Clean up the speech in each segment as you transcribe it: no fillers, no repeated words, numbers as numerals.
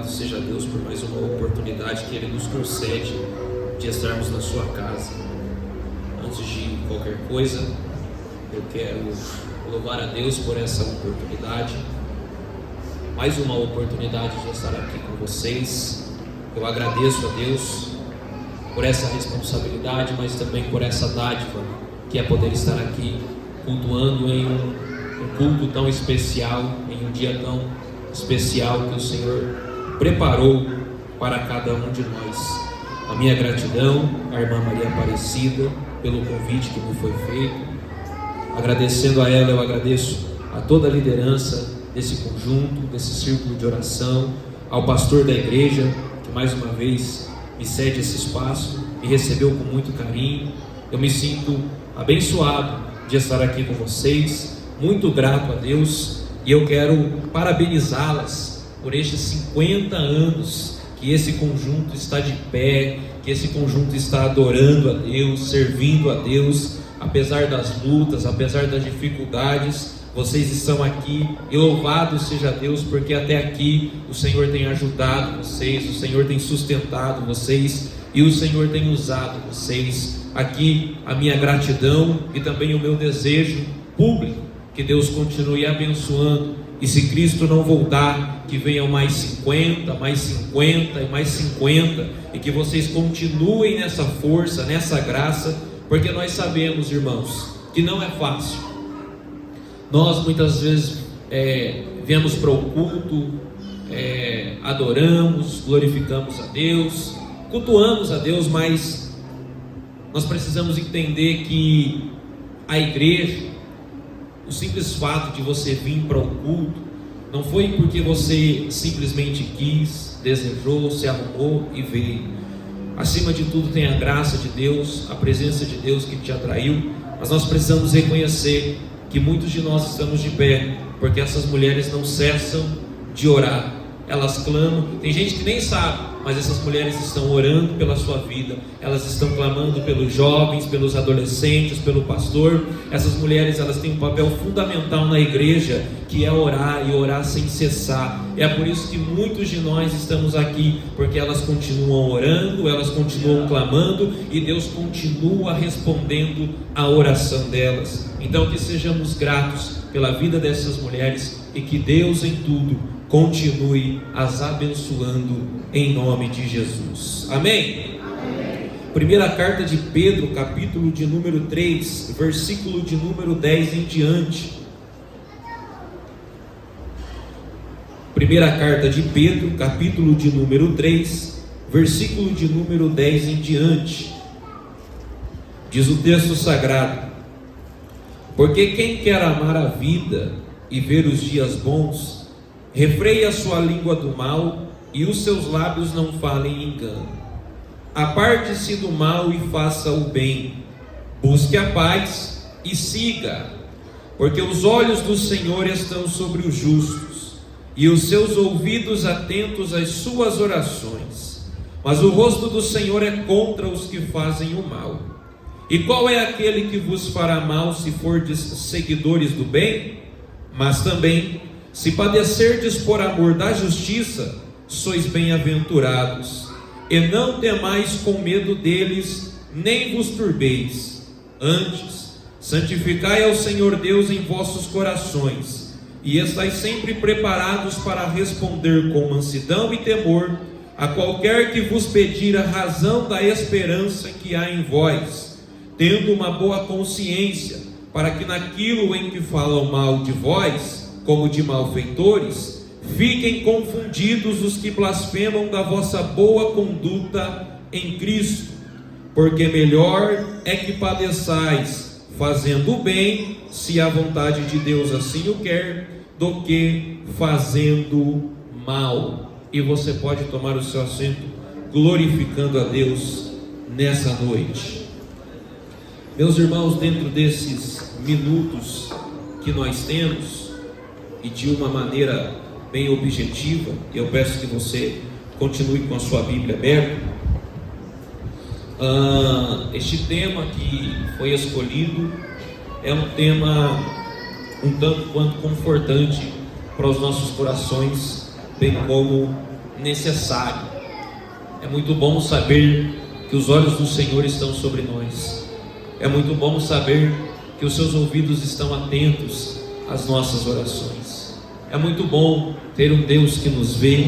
louvado seja Deus por mais uma oportunidade que Ele nos concede de estarmos na sua casa. Antes de qualquer coisa, eu quero louvar a Deus por essa oportunidade, mais uma oportunidade de estar aqui com vocês. Eu agradeço a Deus por essa responsabilidade, mas também por essa dádiva que é poder estar aqui cultuando em um culto tão especial, em um dia tão especial que o Senhor preparou para cada um de nós. A minha gratidão à irmã Maria Aparecida pelo convite que me foi feito. Agradecendo a ela, eu agradeço a toda a liderança desse conjunto, desse círculo de oração, ao pastor da igreja, que mais uma vez me cede esse espaço, me recebeu com muito carinho. Eu me sinto abençoado de estar aqui com vocês, muito grato a Deus, e eu quero parabenizá-las por estes 50 anos que esse conjunto está de pé, que esse conjunto está adorando a Deus, servindo a Deus, apesar das lutas, apesar das dificuldades. Vocês estão aqui, e louvado seja Deus, porque até aqui o Senhor tem ajudado vocês, o Senhor tem sustentado vocês, e o Senhor tem usado vocês. Aqui a minha gratidão e também o meu desejo público, que Deus continue abençoando, e se Cristo não voltar, que venham mais 50, mais 50 e mais 50, e que vocês continuem nessa força, nessa graça, porque nós sabemos, irmãos, que não é fácil. Nós muitas vezes viemos para o culto, adoramos, glorificamos a Deus, cultuamos a Deus, mas nós precisamos entender que a igreja, o simples fato de você vir para o culto, não foi porque você simplesmente quis, desejou, se arrumou e veio. Acima de tudo tem a graça de Deus, a presença de Deus que te atraiu, mas nós precisamos reconhecer que muitos de nós estamos de pé, porque essas mulheres não cessam de orar, elas clamam. Tem gente que nem sabe, mas essas mulheres estão orando pela sua vida, elas estão clamando pelos jovens, pelos adolescentes, pelo pastor. Essas mulheres, elas têm um papel fundamental na igreja, que é orar, e orar sem cessar. É por isso que muitos de nós estamos aqui, porque elas continuam orando, elas continuam clamando, e Deus continua respondendo a oração delas. Então que sejamos gratos pela vida dessas mulheres, e que Deus em tudo continue as abençoando em nome de Jesus. Amém? Amém. Primeira carta de Pedro, capítulo de número 3, versículo de número 10 em diante. Primeira carta de Pedro, capítulo de número 3, versículo de número 10 em diante. Diz o texto sagrado: porque quem quer amar a vida e ver os dias bons, refreie a sua língua do mal, e os seus lábios não falem engano. Aparte-se do mal e faça o bem, busque a paz e siga, porque os olhos do Senhor estão sobre os justos, e os seus ouvidos atentos às suas orações, mas o rosto do Senhor é contra os que fazem o mal. E qual é aquele que vos fará mal, se fordes seguidores do bem? Mas também, se padecerdes por amor da justiça, sois bem-aventurados. E não temais com medo deles, nem vos turbeis. Antes, santificai ao Senhor Deus em vossos corações, e estais sempre preparados para responder com mansidão e temor a qualquer que vos pedir a razão da esperança que há em vós, tendo uma boa consciência, para que naquilo em que falam mal de vós, como de malfeitores, fiquem confundidos os que blasfemam da vossa boa conduta em Cristo. Porque melhor é que padeçais fazendo o bem, se a vontade de Deus assim o quer, do que fazendo mal. E você pode tomar o seu assento, glorificando a Deus nessa noite. Meus irmãos, dentro desses minutos que nós temos, e de uma maneira bem objetiva, eu peço que você continue com a sua Bíblia aberta. Este tema que foi escolhido é um tema um tanto quanto confortante para os nossos corações, bem como necessário. É muito bom saber que os olhos do Senhor estão sobre nós. É muito bom saber que os seus ouvidos estão atentos às nossas orações. É muito bom ter um Deus que nos vê,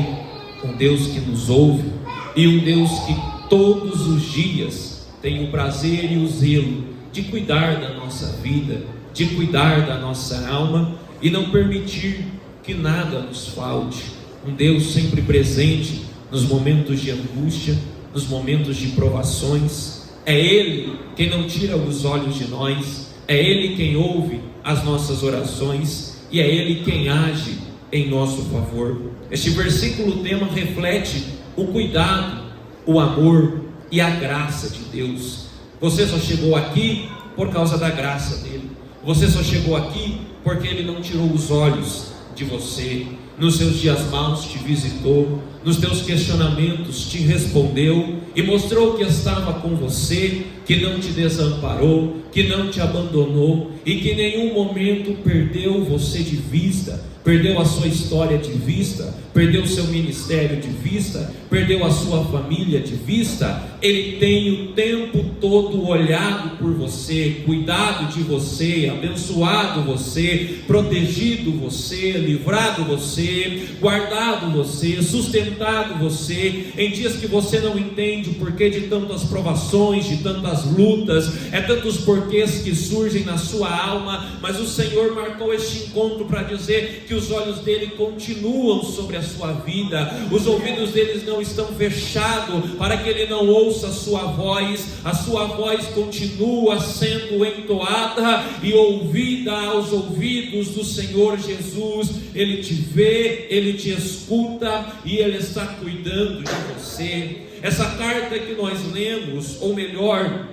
um Deus que nos ouve e um Deus que todos os dias tem o prazer e o zelo de cuidar da nossa vida, de cuidar da nossa alma e não permitir que nada nos falte. Um Deus sempre presente nos momentos de angústia, nos momentos de provações. É Ele quem não tira os olhos de nós, é Ele quem ouve as nossas orações e é Ele quem age em nosso favor. Este versículo tema reflete o cuidado, o amor e a graça de Deus. Você só chegou aqui por causa da graça dele. Você só chegou aqui porque Ele não tirou os olhos de você. Nos seus dias maus te visitou, nos teus questionamentos te respondeu e mostrou que estava com você, que não te desamparou, que não te abandonou e que em nenhum momento perdeu você de vista, perdeu a sua história de vista, perdeu o seu ministério de vista, perdeu a sua família de vista. Ele tem o tempo todo olhado por você, cuidado de você, abençoado você, protegido você, livrado você, guardado você, sustentado você, em dias que você não entende o porquê de tantas provações, de tantas lutas, tantos porquês que surgem na sua alma, mas o Senhor marcou este encontro para dizer que os olhos dele continuam sobre a sua vida, os ouvidos deles não estão fechados para que ele não ouça a sua voz continua sendo entoada e ouvida aos ouvidos do Senhor Jesus. Ele te vê, ele te escuta e ele está cuidando de você. Essa carta que nós lemos, ou melhor,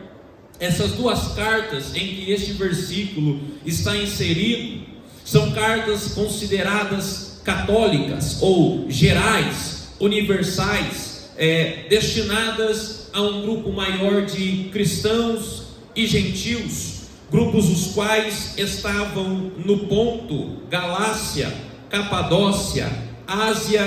essas duas cartas em que este versículo está inserido, são cartas consideradas católicas ou gerais, universais, destinadas a um grupo maior de cristãos e gentios, grupos os quais estavam no Ponto, Galácia, Capadócia, Ásia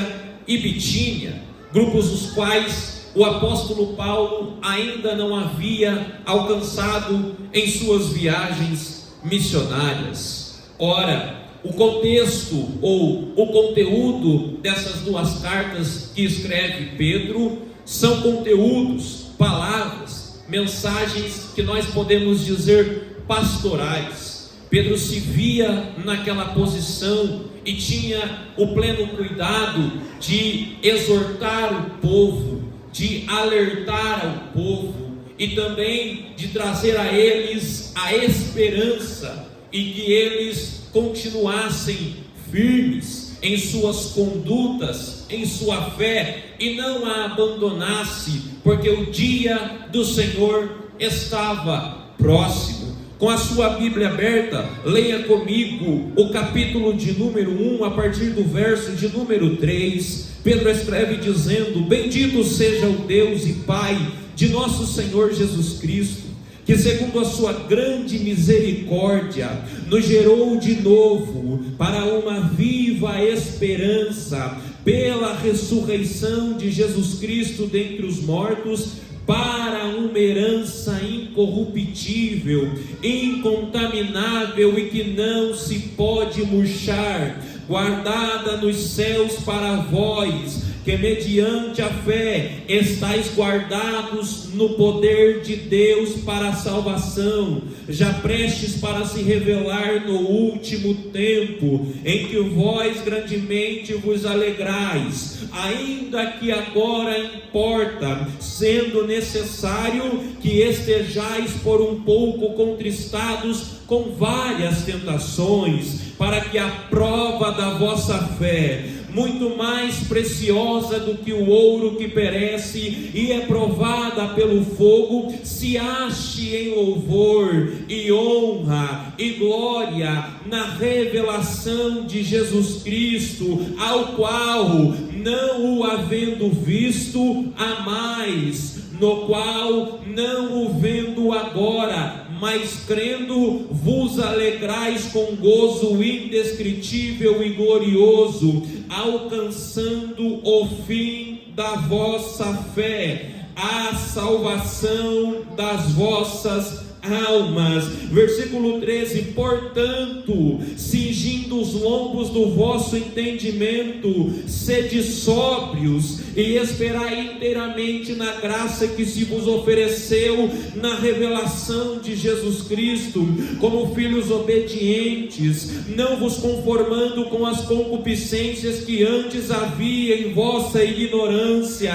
e Bitínia, grupos os quais o apóstolo Paulo ainda não havia alcançado em suas viagens missionárias. Ora, o contexto ou o conteúdo dessas duas cartas que escreve Pedro são conteúdos, palavras, mensagens que nós podemos dizer pastorais. Pedro se via naquela posição e tinha o pleno cuidado de exortar o povo, de alertar ao povo e também de trazer a eles a esperança e que eles continuassem firmes em suas condutas, em sua fé e não a abandonasse, porque o dia do Senhor estava próximo. Com a sua Bíblia aberta, leia comigo o capítulo de número 1, a partir do verso de número 3. Pedro escreve dizendo: bendito seja o Deus e Pai de nosso Senhor Jesus Cristo, que segundo a sua grande misericórdia nos gerou de novo para uma viva esperança pela ressurreição de Jesus Cristo dentre os mortos, para uma herança incorruptível, incontaminável e que não se pode murchar, guardada nos céus para vós, que mediante a fé estáis guardados no poder de Deus para a salvação, já prestes para se revelar no último tempo, em que vós grandemente vos alegrais, ainda que agora importa, sendo necessário que estejais por um pouco contristados com várias tentações, para que a prova da vossa fé, muito mais preciosa do que o ouro que perece e é provada pelo fogo, se ache em louvor e honra e glória na revelação de Jesus Cristo, ao qual, não o havendo visto, amais, no qual, não o vendo agora, mas crendo vos alegrais com gozo indescritível e glorioso, alcançando o fim da vossa fé, a salvação das vossas almas. Versículo 13: portanto, cingindo os lombos do vosso entendimento, sede sóbrios e esperai inteiramente na graça que se vos ofereceu na revelação de Jesus Cristo, como filhos obedientes, não vos conformando com as concupiscências que antes havia em vossa ignorância,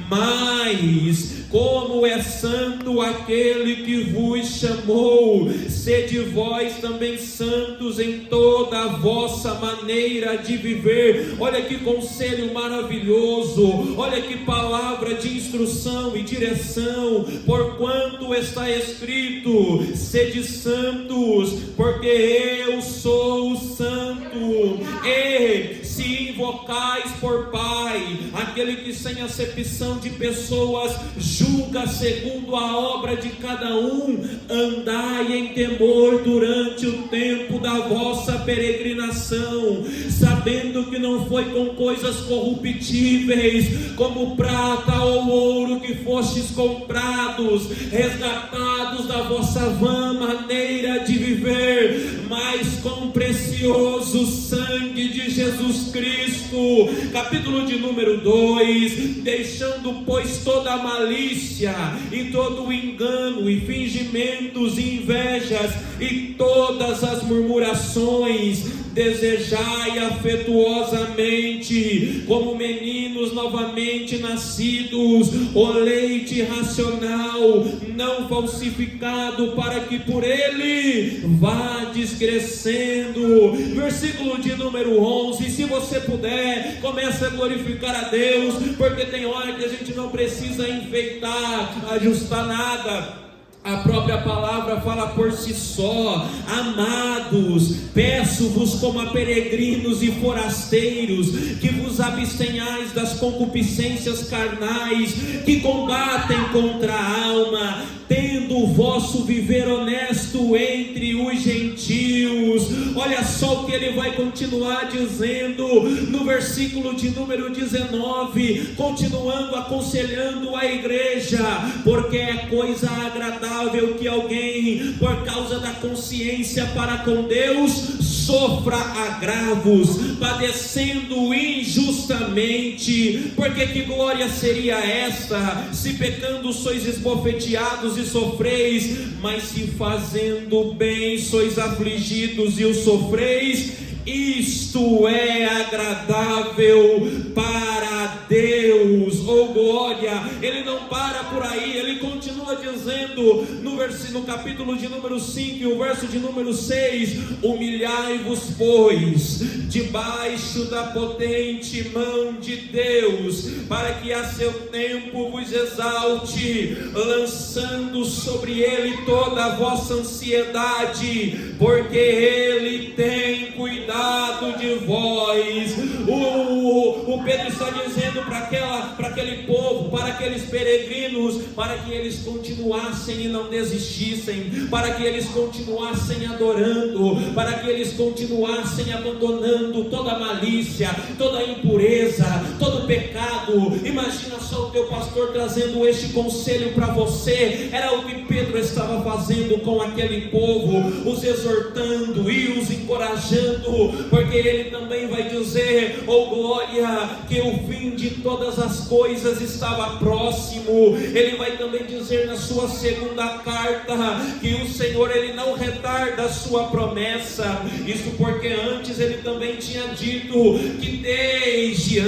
mas como é santo aquele que vos chamou, sede vós também santos em toda a vossa maneira de viver. Olha que conselho maravilhoso, olha que palavra de instrução e direção. Porquanto está escrito: sede santos, porque eu sou santo. E se invocais por Pai, aquele que sem acepção de pessoas julga segundo a obra de cada um, andai em temor durante o tempo da vossa peregrinação, sabendo que não foi com coisas corruptíveis, como prata ou ouro, que fostes comprados, resgatados da vossa vã maneira de viver, mas com precioso sangue de Jesus Cristo. Capítulo de número 2: deixando pois toda a malícia e todo o engano e fingimentos e invejas e todas as murmurações, desejai afetuosamente, como meninos novamente nascidos, o leite racional, não falsificado, para que por ele vades crescendo. Versículo de número 11: se você puder, comece a glorificar a Deus, porque tem hora que a gente não precisa enfeitar, ajustar nada. A própria palavra fala por si só. Amados, peço-vos como a peregrinos e forasteiros, que vos abstenhais das concupiscências carnais, que combatem contra a alma, tendo o vosso viver honesto entre os gentios. Olha só o que ele vai continuar dizendo no versículo de número 19, continuando aconselhando a igreja: porque é coisa agradável que alguém, por causa da consciência para com Deus, sofra agravos, padecendo injustamente. Porque que glória seria esta, se pecando sois esbofeteados e sofreis, mas se fazendo bem sois afligidos e o sofreis? Isto é agradável para Deus. Oh glória! Ele não para por aí, ele continua dizendo no capítulo de número 5 e o verso de número 6: humilhai-vos pois debaixo da potente mão de Deus, para que a seu tempo vos exalte, lançando sobre ele toda a vossa ansiedade, porque ele tem cuidado de vós. O Pedro está dizendo para aquele povo, para aqueles peregrinos, para que eles continuassem e não desistissem, para que eles continuassem adorando, para que eles continuassem abandonando toda a malícia, toda a impureza, todo o pecado. Imagina só o teu pastor trazendo este conselho para você. Era o que Pedro estava fazendo com aquele povo, os exortando e os encorajando, porque ele também vai dizer: oh glória, que o fim de todas as coisas estava próximo. Ele vai também dizer na sua segunda carta que o Senhor, ele não retarda a sua promessa. Isso porque antes ele também tinha dito que desde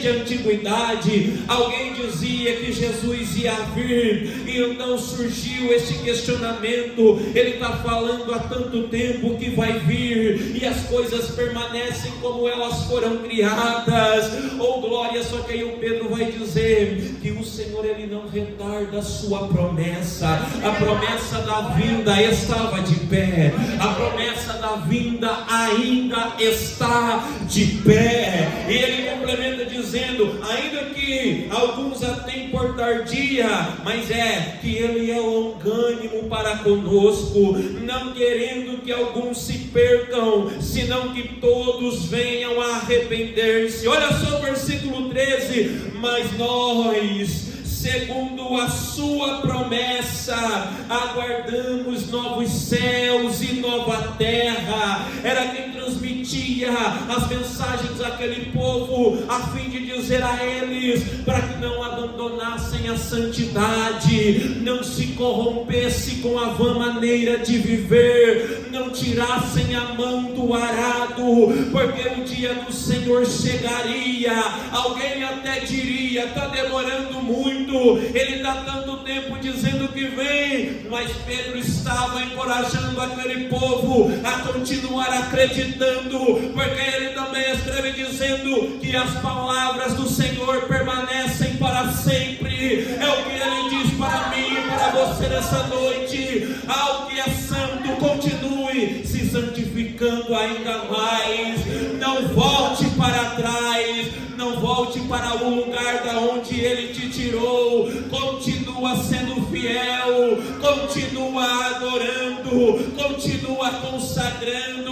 a antiguidade, alguém dizia que Jesus ia vir, e então surgiu esse questionamento: ele está falando há tanto tempo que vai vir, e as coisas permanecem como elas foram criadas. Oh glória! Só que aí o Pedro vai dizer que o Senhor, ele não retarda a sua promessa. A promessa da vinda estava de pé, a promessa da vinda ainda está de pé. E ele complementa dizendo: ainda que que alguns a têm por tardia, mas é que Ele é longânimo para conosco, não querendo que alguns se percam, senão que todos venham a arrepender-se. Olha só o versículo 13: mas nós, segundo a sua promessa, aguardamos novos céus e nova terra. Era quem transmitia as mensagens àquele povo, a fim de dizer a eles, para que não abandonassem a santidade, não se corrompesse com a vã maneira de viver, não tirassem a mão do arado, porque o dia do Senhor chegaria. Alguém até diria: está demorando muito, Ele está tanto tempo dizendo que vem. Mas Pedro estava encorajando aquele povo a continuar acreditando, porque ele também escreve dizendo que as palavras do Senhor permanecem para sempre. É o que Ele diz para mim e para você nessa noite: ao que é santo, continue se santificando ainda mais. Não volte para trás, não volte para o lugar da onde Ele te tirou. Continua sendo fiel, continua adorando, continua consagrando.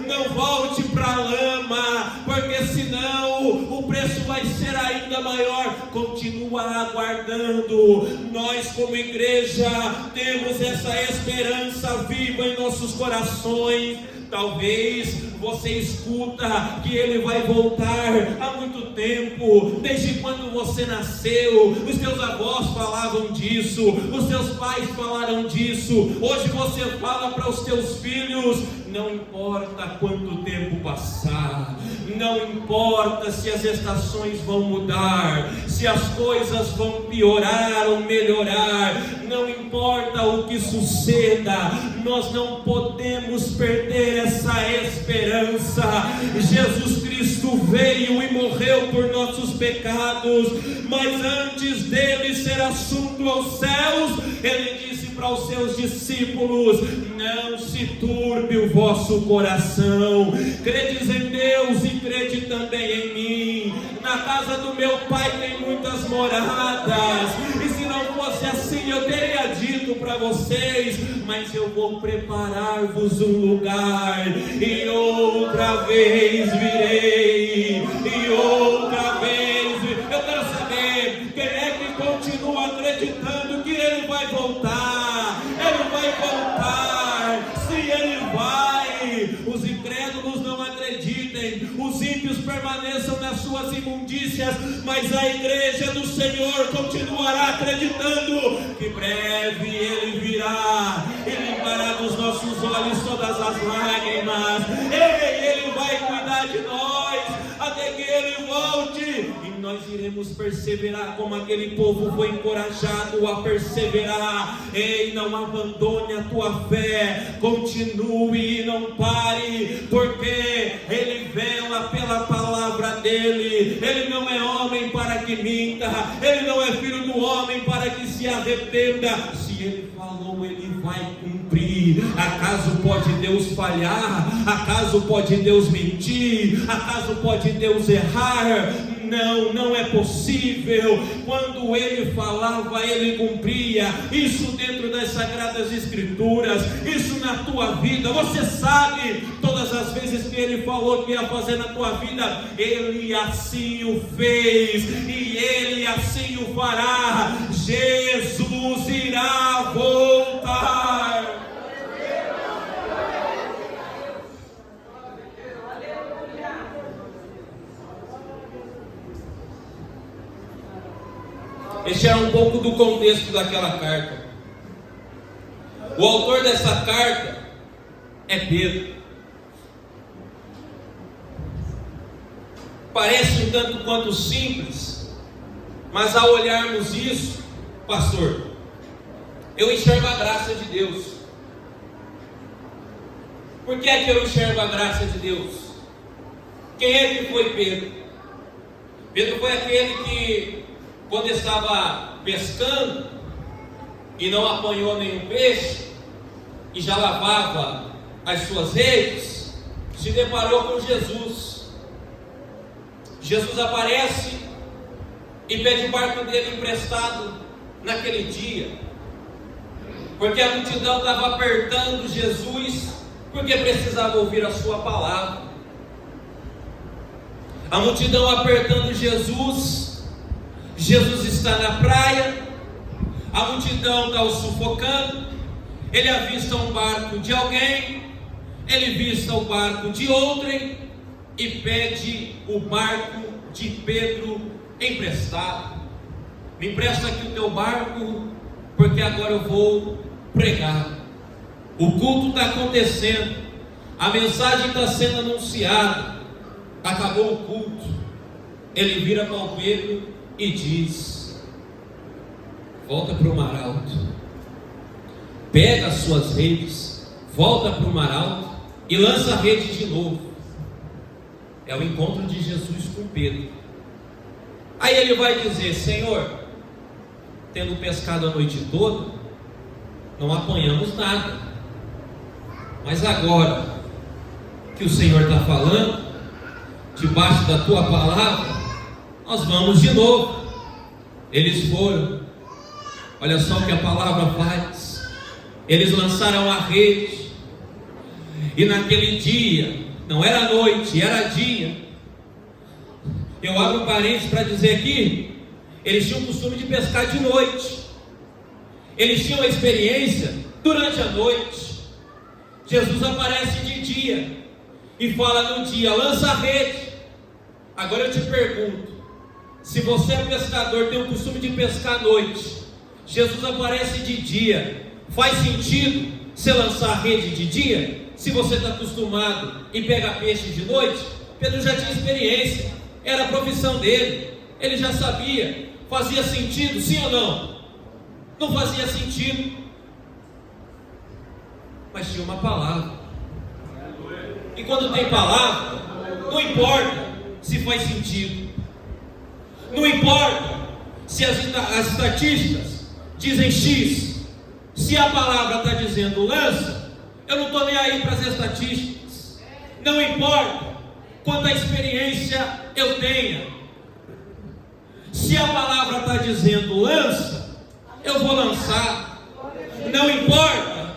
Não volte para a lama, porque senão o preço vai ser ainda maior. Continua aguardando. Nós, como igreja, temos essa esperança viva em nossos corações. Talvez você escuta que Ele vai voltar há muito tempo, desde quando você nasceu. Os teus avós falavam disso, os teus pais falaram disso. Hoje você fala para os teus filhos: não importa quanto tempo passar, não importa se as estações vão mudar, se as coisas vão piorar ou melhorar, não importa o que suceda, nós não podemos perder essa esperança. Jesus Cristo veio e morreu por nossos pecados, mas antes dele ser assunto aos céus, Ele disse para os seus discípulos: não se turbe o vosso coração, credes em Deus e crede também em mim. Na casa do meu Pai tem muitas moradas, e se não fosse assim eu teria dito para vocês, mas eu vou preparar-vos um lugar, e outra vez virei, e outra vez virei. Eu quero saber quem é que continua acreditando que Ele vai voltar. Ele vai voltar, se Ele vai. Os incrédulos não acreditem, os ímpios permaneçam nas suas imundícias, mas a igreja do Senhor continuará acreditando que breve Ele virá e limpará dos nossos olhos todas as lágrimas. Ele vai cuidar de nós até que Ele volte, e nós iremos perseverar como aquele povo foi encorajado a perseverar. Ei, não abandone a tua fé, continue e não pare, porque Ele vela pela palavra dEle. Ele não é homem para que minta, Ele não é filho do homem para que se arrependa. Se Ele falou, Ele vai cumprir. Acaso pode Deus falhar? Acaso pode Deus mentir? Acaso pode Deus errar? Não, não é possível. Quando Ele falava, Ele cumpria. Isso dentro das Sagradas Escrituras, isso na tua vida. Você sabe todas as vezes que Ele falou que ia fazer na tua vida, Ele assim o fez, e Ele assim o fará. Jesus irá voltar. Este era um pouco do contexto daquela carta. O autor dessa carta é Pedro. Parece um tanto quanto simples, mas ao olharmos isso, pastor, eu enxergo a graça de Deus. Por que é que eu enxergo a graça de Deus? Quem é que foi Pedro? Pedro foi aquele que, quando estava pescando e não apanhou nenhum peixe, e já lavava as suas redes, se deparou com Jesus. Jesus aparece e pede o barco dele emprestado naquele dia, porque a multidão estava apertando Jesus, porque precisava ouvir a sua palavra. A multidão apertando Jesus, Jesus está na praia, a multidão está o sufocando, ele avista um barco de alguém, ele vista o barco de outrem e pede o barco de Pedro emprestado. Me empresta aqui o teu barco, porque agora eu vou pregar. O culto está acontecendo, a mensagem está sendo anunciada, acabou o culto. Ele vira para o Pedro e diz: volta para o mar alto, pega as suas redes, volta para o mar alto e lança a rede de novo. É o encontro de Jesus com Pedro. Aí ele vai dizer: Senhor, tendo pescado a noite toda, não apanhamos nada, mas agora que o Senhor está falando, debaixo da tua palavra, nós vamos de novo. Eles foram, olha só o que a palavra faz, eles lançaram a rede, e naquele dia, não era noite, era dia. Eu abro um parênteses para dizer aqui, eles tinham o costume de pescar de noite, eles tinham a experiência durante a noite. Jesus aparece de dia e fala no dia: lança a rede. Agora eu te pergunto, se você é pescador, tem o costume de pescar à noite, Jesus aparece de dia, faz sentido você lançar a rede de dia? Se você está acostumado em pegar peixe de noite? Pedro já tinha experiência, era a profissão dele, ele já sabia. Fazia sentido, sim ou não? Não fazia sentido, mas tinha uma palavra. E quando tem palavra, não importa se faz sentido, não importa se as estatísticas dizem X, se a palavra está dizendo lança, eu não estou nem aí para as estatísticas. Não importa quanta experiência eu tenha, se a palavra está dizendo lança, eu vou lançar. Não importa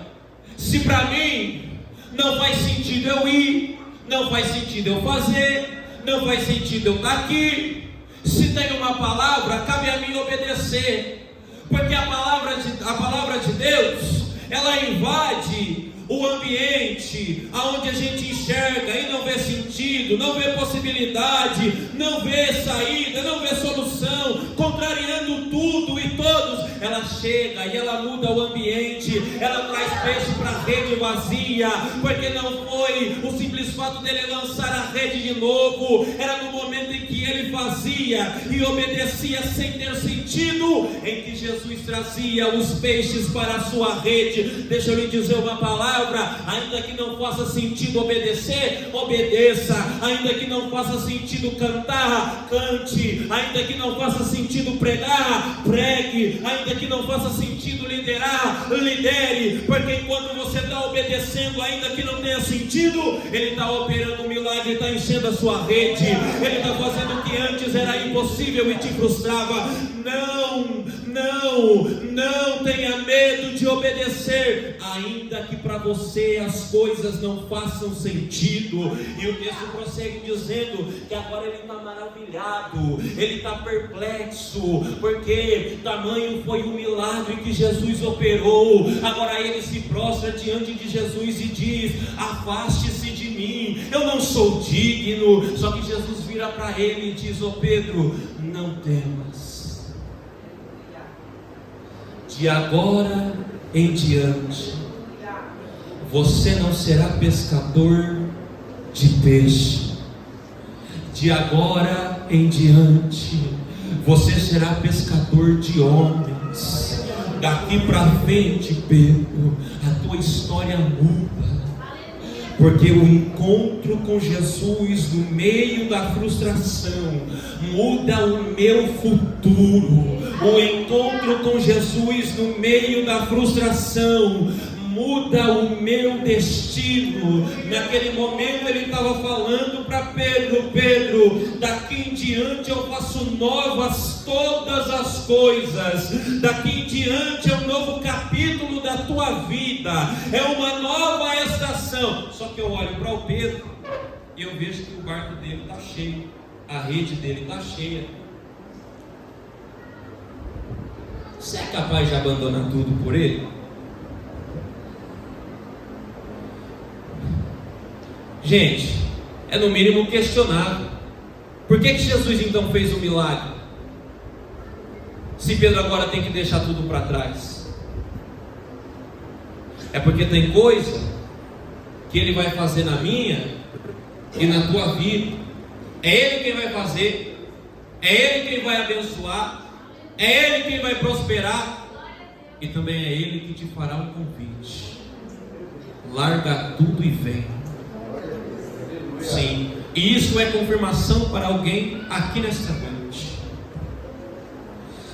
se para mim não faz sentido eu ir, não faz sentido eu fazer, não faz sentido eu estar aqui. Se tem uma palavra, cabe a mim obedecer, porque a palavra de Deus, ela invade o ambiente aonde a gente enxerga e não vê sentido, não vê possibilidade, não vê saída, não vê solução, contrariando tudo e todos. Ela chega e ela muda o ambiente, ela traz peixe para a rede vazia, porque não foi o simples fato dele lançar a rede de novo, era no momento em que ele fazia e obedecia sem ter sentido, em que Jesus trazia os peixes para a sua rede. Deixa eu lhe dizer uma palavra: ainda que não faça sentido obedecer, obedeça. Ainda que não faça sentido cantar, cante. Ainda que não faça sentido pregar, pregue. Ainda que não faça sentido liderar, lidere. Porque enquanto você está obedecendo, ainda que não tenha sentido, Ele está operando um milagre, está enchendo a sua rede, Ele está fazendo o que antes era impossível e te frustrava. Não tenha medo de obedecer, ainda que para você as coisas não façam sentido. E o texto prossegue dizendo que agora ele está maravilhado, ele está perplexo, porque tamanho foi o milagre que Jesus operou. Agora ele se prostra diante de Jesus e diz: afaste-se de mim, eu não sou digno. Só que Jesus vira para ele e diz: ô Pedro, não temas, de agora em diante você não será pescador de peixe. De agora em diante você será pescador de homens. Daqui para frente, Pedro, a tua história muda, porque o encontro com Jesus no meio da frustração muda o meu futuro. O encontro com Jesus no meio da frustração muda o meu destino. Naquele momento ele estava falando para Pedro: Pedro, daqui em diante eu faço novas todas as coisas. Daqui em diante é um novo capítulo da tua vida, é uma nova estação. Só que eu olho para o Pedro e eu vejo que o barco dele está cheio, a rede dele está cheia. Você é capaz de abandonar tudo por ele? Gente, é no mínimo questionável. Por que Jesus então fez o milagre? Se Pedro agora tem que deixar tudo para trás. É porque tem coisa que ele vai fazer na minha e na tua vida. É ele quem vai fazer, é ele quem vai abençoar, é ele quem vai prosperar, e também é ele que te fará um convite. Larga tudo e vem. Sim, e isso é confirmação para alguém aqui nesta noite.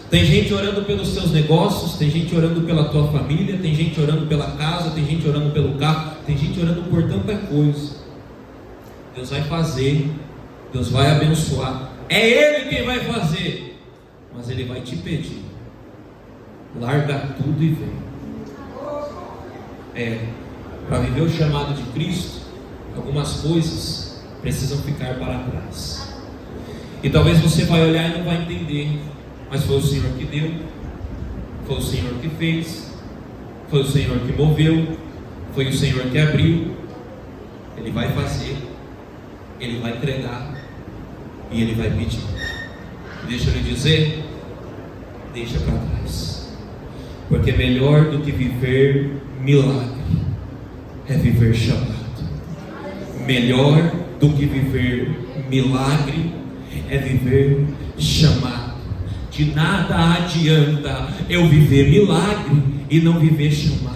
Tem gente orando pelos seus negócios, tem gente orando pela tua família, tem gente orando pela casa, tem gente orando pelo carro, tem gente orando por tanta coisa. Deus vai fazer, Deus vai abençoar, é Ele quem vai fazer, mas Ele vai te pedir: larga tudo e vem. Para viver o chamado de Cristo, algumas coisas precisam ficar para trás. E talvez você vai olhar e não vai entender, mas foi o Senhor que deu, foi o Senhor que fez, foi o Senhor que moveu, foi o Senhor que abriu. Ele vai fazer, Ele vai entregar e Ele vai pedir. Deixa eu lhe dizer, deixa para trás, porque melhor do que viver milagre é viver chamado. Melhor do que viver milagre é viver chamado. De nada adianta eu viver milagre e não viver chamado.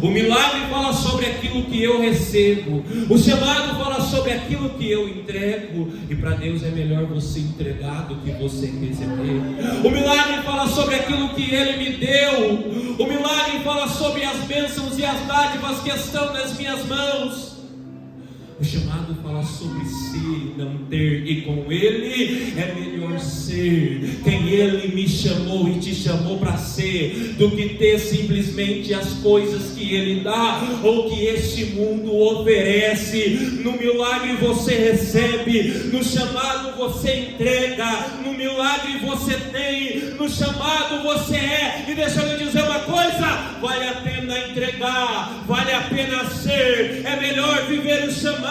O milagre fala sobre aquilo que eu recebo, o chamado fala sobre aquilo que eu entrego, e para Deus é melhor você entregar do que você receber. O milagre fala sobre aquilo que Ele me deu, o milagre fala sobre as bênçãos e as dádivas que estão nas minhas mãos. O chamado fala sobre ser e não ter, e com Ele é melhor ser quem Ele me chamou e te chamou para ser, do que ter simplesmente as coisas que Ele dá ou que este mundo oferece. No milagre você recebe, no chamado você entrega, no milagre você tem, no chamado você é. E deixa eu lhe dizer uma coisa: vale a pena entregar, vale a pena ser, é melhor viver o chamado.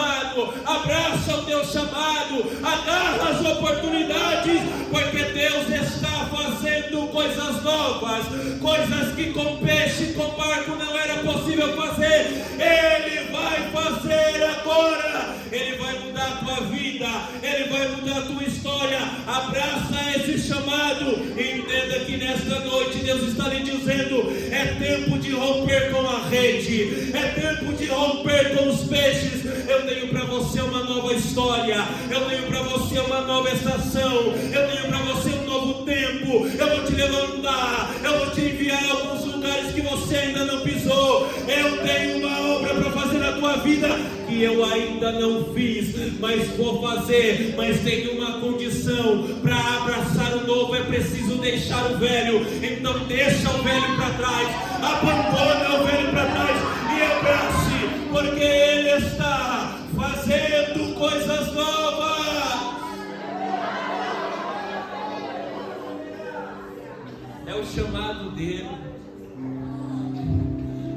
Abraça o teu chamado, agarra as oportunidades, porque Deus está fazendo coisas novas, coisas que com peixe e com barco não era possível fazer. Ele vai fazer agora, Ele vai mudar a tua vida, Ele vai mudar a tua história. Abraça esse chamado e entenda que nesta noite Deus está lhe dizendo: é tempo de romper com a rede, é tempo de romper com os peixes. Eu tenho para você uma nova história, eu tenho para você uma nova estação, eu tenho para você um novo tempo. Eu vou te levantar, eu vou te enviar a alguns lugares que você ainda não pisou. Eu tenho uma obra para fazer na tua vida que eu ainda não fiz, mas vou fazer. Mas tem uma condição: para abraçar o novo é preciso deixar o velho. Então deixa o velho para trás, abandona o velho para trás e abrace, porque Ele está fazendo coisas novas. É o chamado dele.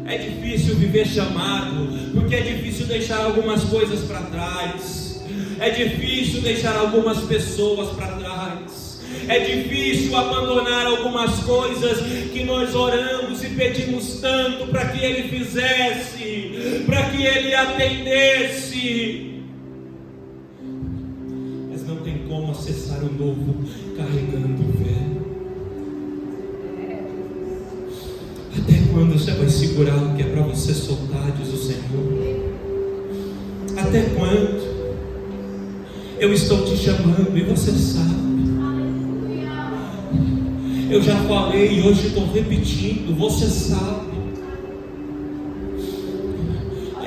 É difícil viver chamado, porque é difícil deixar algumas coisas para trás, é difícil deixar algumas pessoas para trás, é difícil abandonar algumas coisas que nós oramos e pedimos tanto para que Ele fizesse, para que Ele atendesse. Mas não tem como acessar o novo carregando o velho. Até quando você vai segurar o que é para você soltar, diz o Senhor? Até quando? Eu estou te chamando e você sabe. Eu já falei e hoje estou repetindo, você sabe.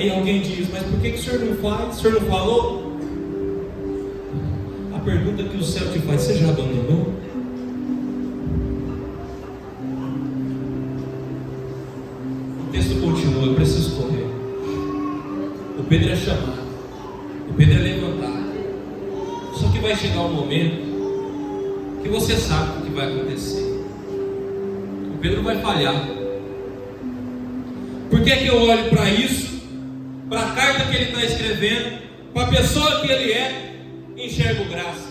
Aí alguém diz: mas por que o senhor não faz? O senhor não falou? A pergunta que o céu te faz: você já abandonou? O texto continua, eu preciso correr. O Pedro é chamado, o Pedro é levantado. Só que vai chegar um momento que você sabe o que vai acontecer. O Pedro vai falhar. Por que eu olho para isso, para a carta que ele está escrevendo, para a pessoa que ele é, e enxergo graça?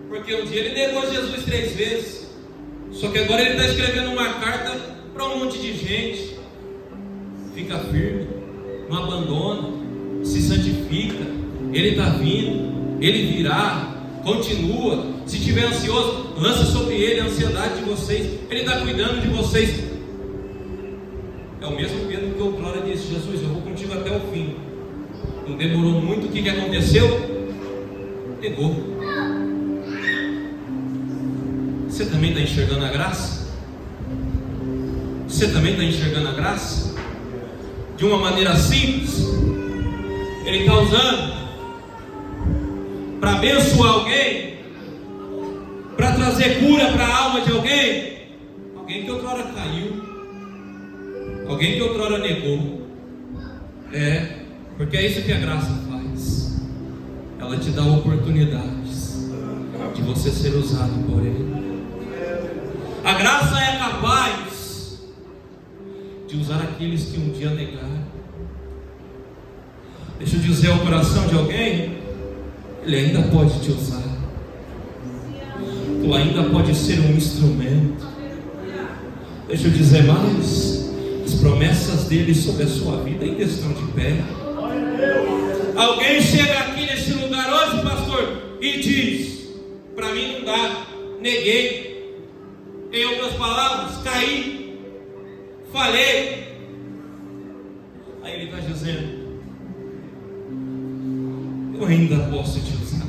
Porque um dia ele negou Jesus 3 vezes, só que agora ele está escrevendo uma carta para um monte de gente. Fica firme, não abandona, se santifica. Ele está vindo, ele virá, continua. Se estiver ansioso, lança sobre ele a ansiedade de vocês. Ele está cuidando de vocês. É o mesmo Pedro que outrora disse: Jesus, eu vou contigo até o fim. Não demorou muito, o que aconteceu? Negou. Você também está enxergando a graça? Você também está enxergando a graça? De uma maneira simples. Ele está usando para abençoar alguém, para trazer cura para a alma de alguém. Alguém que outrora caiu, alguém que outrora negou. Porque é isso que a graça faz. Ela te dá oportunidades de você ser usado por Ele. A graça é capaz de usar aqueles que um dia negaram. Deixa eu dizer ao coração de alguém: Ele ainda pode te usar. Tu ainda pode ser um instrumento. Deixa eu dizer mais: as promessas dele sobre a sua vida ainda estão de pé. Alguém chega aqui nesse lugar hoje, pastor, e diz: para mim não dá, neguei. Em outras palavras, caí, falhei. Aí ele está dizendo: eu ainda posso te usar.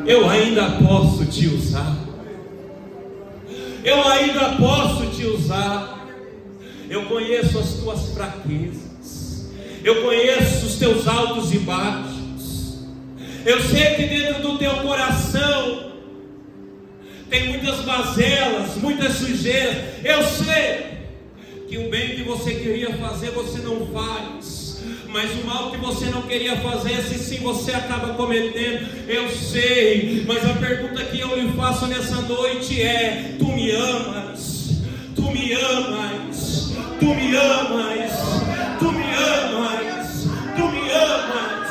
Eu ainda posso te usar. Eu ainda posso te usar. Eu conheço as tuas fraquezas. Eu conheço os teus altos e baixos. Eu sei que dentro do teu coração tem muitas mazelas, muitas sujeiras. Eu sei que o bem que você queria fazer, você não faz. Mas o mal que você não queria fazer, esse sim você acaba cometendo. Eu sei, mas a pergunta que eu lhe faço nessa noite é: tu me amas? Tu me amas? Tu me amas? Tu me amas? Tu me amas?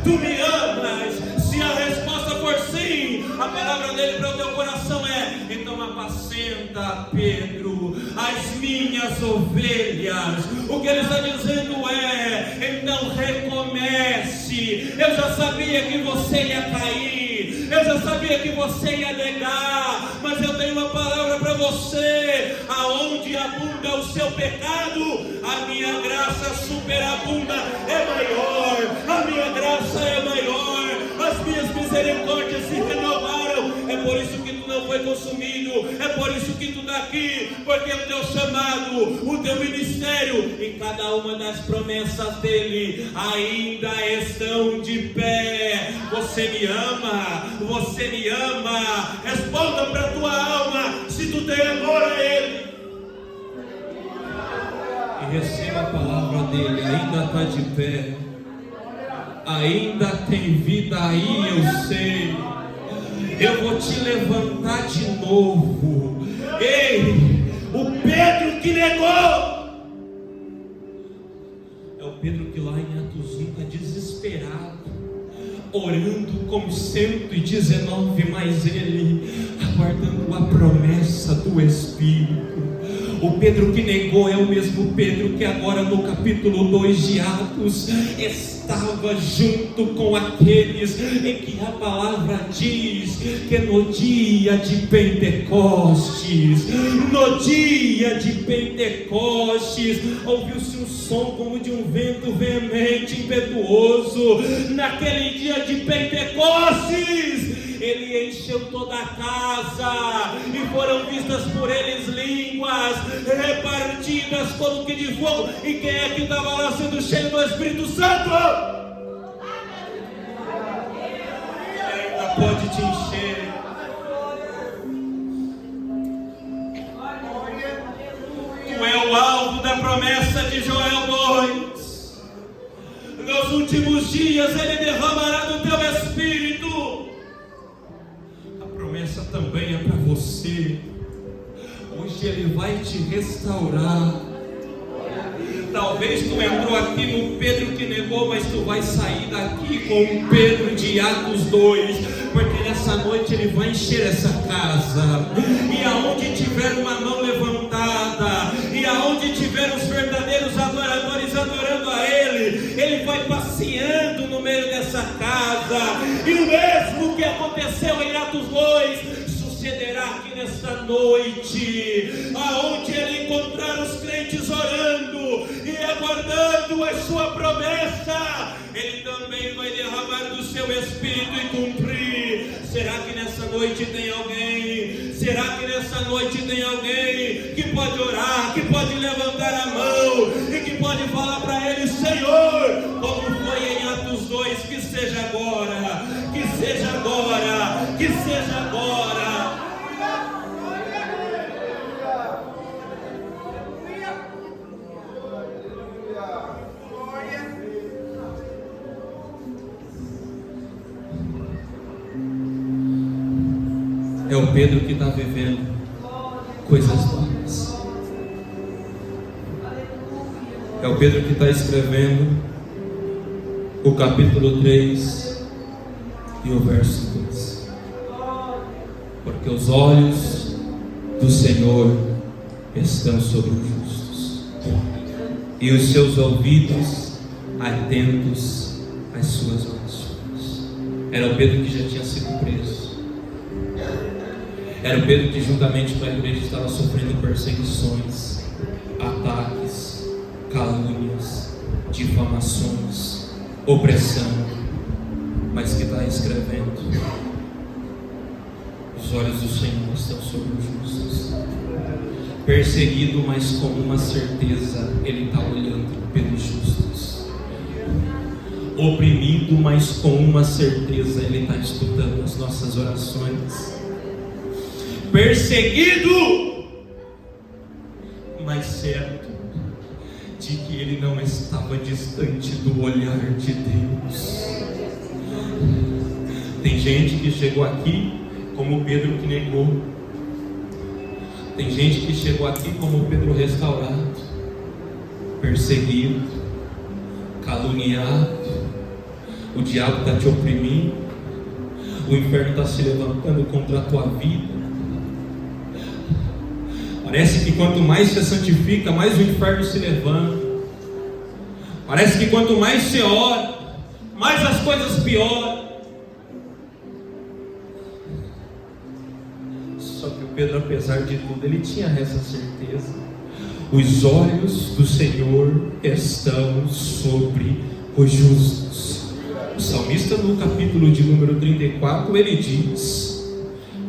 Tu me amas? Se a resposta for sim, a palavra dele para o teu coração é: então apacenta, Pedro, as minhas ovelhas. O que ele está dizendo é: então recomece. Eu já sabia que você ia cair, eu já sabia que você ia negar, mas eu tenho uma palavra para você: aonde abunda o seu pecado, a minha graça superabunda, é maior, a minha graça é maior, as minhas misericórdias se renovaram. É por isso que tu não foi consumido, é por isso que tu está aqui, porque o teu chamado, o teu ministério e cada uma das promessas dele ainda estão de pé. Você me ama? Você me ama? Responda para a tua alma se tu tem amor a ele. E receba a palavra dele: ainda está de pé, ainda tem vida aí, eu sei. Eu vou te levantar de novo. Ei, o Pedro que negou é o Pedro que lá em Atos 1 está desesperado, orando como 119, mas ele aguardando a promessa do Espírito. O Pedro que negou é o mesmo Pedro que agora no capítulo 2 de Atos estava junto com aqueles em que a palavra diz que no dia de Pentecostes, ouviu-se um som como de um vento veemente, impetuoso. Naquele dia de Pentecostes, ele encheu toda a casa, e foram vistas por eles línguas repartidas como que de fogo. E quem é que estava lá sendo cheio do Espírito Santo? Ele ainda pode te encher. Tu é o alvo da promessa de Joel 2. Nos últimos dias ele derramará do teu espírito. A promessa também é para você. Hoje ele vai te restaurar. Talvez tu entrou aqui no Pedro que negou, mas tu vai sair daqui com o Pedro de Atos 2, porque nessa noite ele vai encher essa casa. E aonde tiver uma mão levantada, e aonde tiver os verdadeiros adoradores adorando a ele vai passeando no meio dessa casa. E o mesmo que aconteceu em Atos 2 sucederá aqui nesta noite, aonde ele encontrar os crentes orando e aguardando a sua promessa, ele também vai derramar do seu espírito e cumprir. Será que nessa noite tem alguém? Será que nessa noite tem alguém que pode orar, que pode levantar a mão e que pode falar para ele: Senhor, como foi em Atos 2, que seja agora, que seja agora, que seja agora. É o Pedro que está vivendo coisas novas. É o Pedro que está escrevendo o capítulo 3 e o verso 2. Porque os olhos do Senhor estão sobre os justos, e os seus ouvidos atentos às suas orações. Era o Pedro que já tinha sido preso. Era o Pedro que juntamente com a igreja estava sofrendo perseguições, ataques, calúnias, difamações, opressão, mas que está escrevendo: os olhos do Senhor estão sobre os justos. Perseguido, mas com uma certeza, ele está olhando pelos justos. Oprimido, mas com uma certeza, ele está escutando as nossas orações. Perseguido, mas certo de que ele não estava distante do olhar de Deus. Tem gente que chegou aqui como Pedro que negou. Tem gente que chegou aqui como Pedro restaurado, perseguido, caluniado. O diabo está te oprimindo, o inferno está se levantando contra a tua vida. Parece que quanto mais você santifica, mais o inferno se levanta. Parece que quanto mais você ora, mais as coisas pioram. Só que o Pedro, apesar de tudo, ele tinha essa certeza: os olhos do Senhor estão sobre os justos. O salmista, no capítulo de número 34, ele diz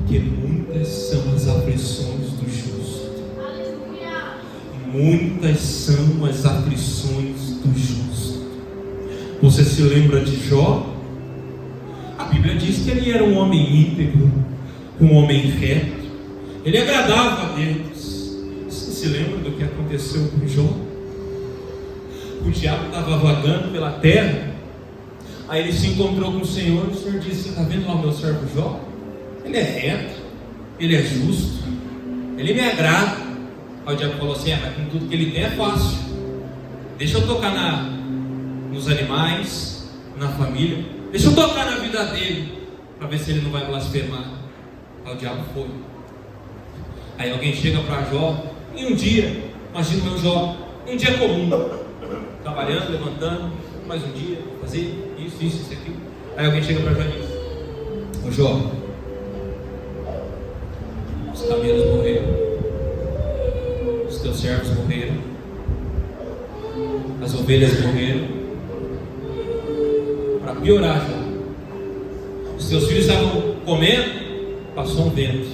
que muitas são as aflições do justo. Muitas são as aflições do justo. Você se lembra de Jó? A Bíblia diz que ele era um homem íntegro, um homem reto, ele agradava a Deus. Você se lembra do que aconteceu com Jó? O diabo estava vagando pela terra, aí ele se encontrou com o Senhor disse: está vendo lá o meu servo Jó? Ele é reto, ele é justo, ele me agrada. Aí o diabo falou assim: mas com tudo que ele tem é fácil. Deixa eu tocar nos animais, na família. Deixa eu tocar na vida dele, para ver se ele não vai blasfemar. Aí o diabo foi. Aí alguém chega para Jó, em um dia, imagina o meu Jó, um dia comum, trabalhando, levantando, mais um dia, fazer isso, aquilo. Aí alguém chega para Jó e diz: ô Jó, os camelos morreram, os teus servos morreram, as ovelhas morreram. Para piorar, Jó, Seus filhos estavam comendo, passou um vento,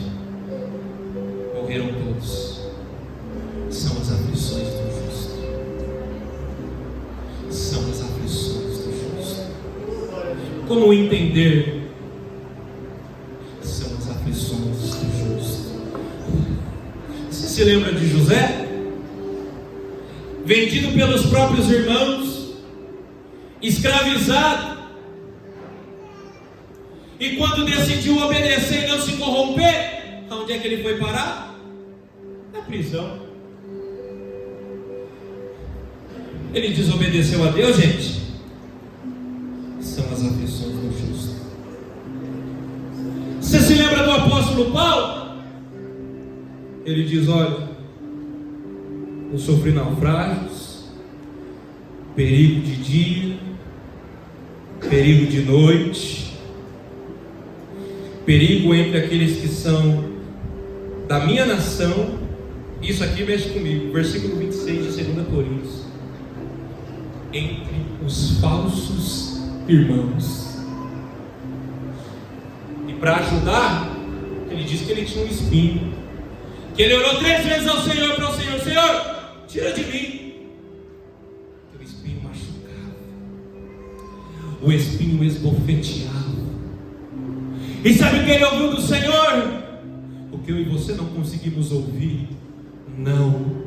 morreram todos. São as aflições do justo. São as aflições do justo. Como entender? São as aflições do justo. Você se lembra de José? Vendido pelos próprios irmãos, escravizado, e quando decidiu obedecer e não se corromper, aonde é que ele foi parar? Na prisão. Ele desobedeceu a Deus, gente. São as aflições do justo. Você se lembra do apóstolo Paulo? Ele diz: olha, eu sofri naufrágios, perigo de dia, perigo de noite, perigo entre aqueles que são da minha nação. Isso aqui mexe comigo, versículo 26 de 2 Coríntios. Entre os falsos irmãos. E para ajudar, ele disse que ele tinha um espinho, que ele orou 3 vezes ao Senhor, para o Senhor: Senhor, tira de mim. O espinho machucava, o espinho esbofeteava. E sabe o que ele ouviu do Senhor? O que eu e você não conseguimos ouvir. Não,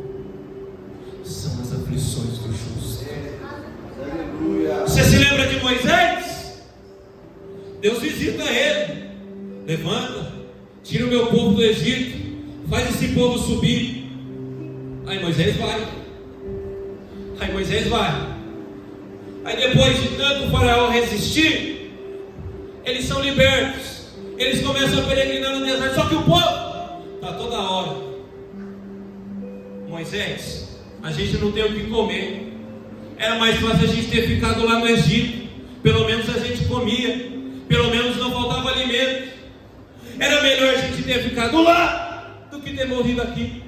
são as aflições do justo. Você se lembra de Moisés? Deus visita ele: levanta, tira o meu povo do Egito, faz esse povo subir. Aí Moisés vai. Aí depois de tanto o faraó resistir, eles são libertos. Eles começam a peregrinar no deserto. Só que o povo está toda hora: Moisés, a gente não tem o que comer. Era mais fácil a gente ter ficado lá no Egito. Pelo menos a gente comia, pelo menos não faltava alimento. Era melhor a gente ter ficado lá do que ter morrido aqui.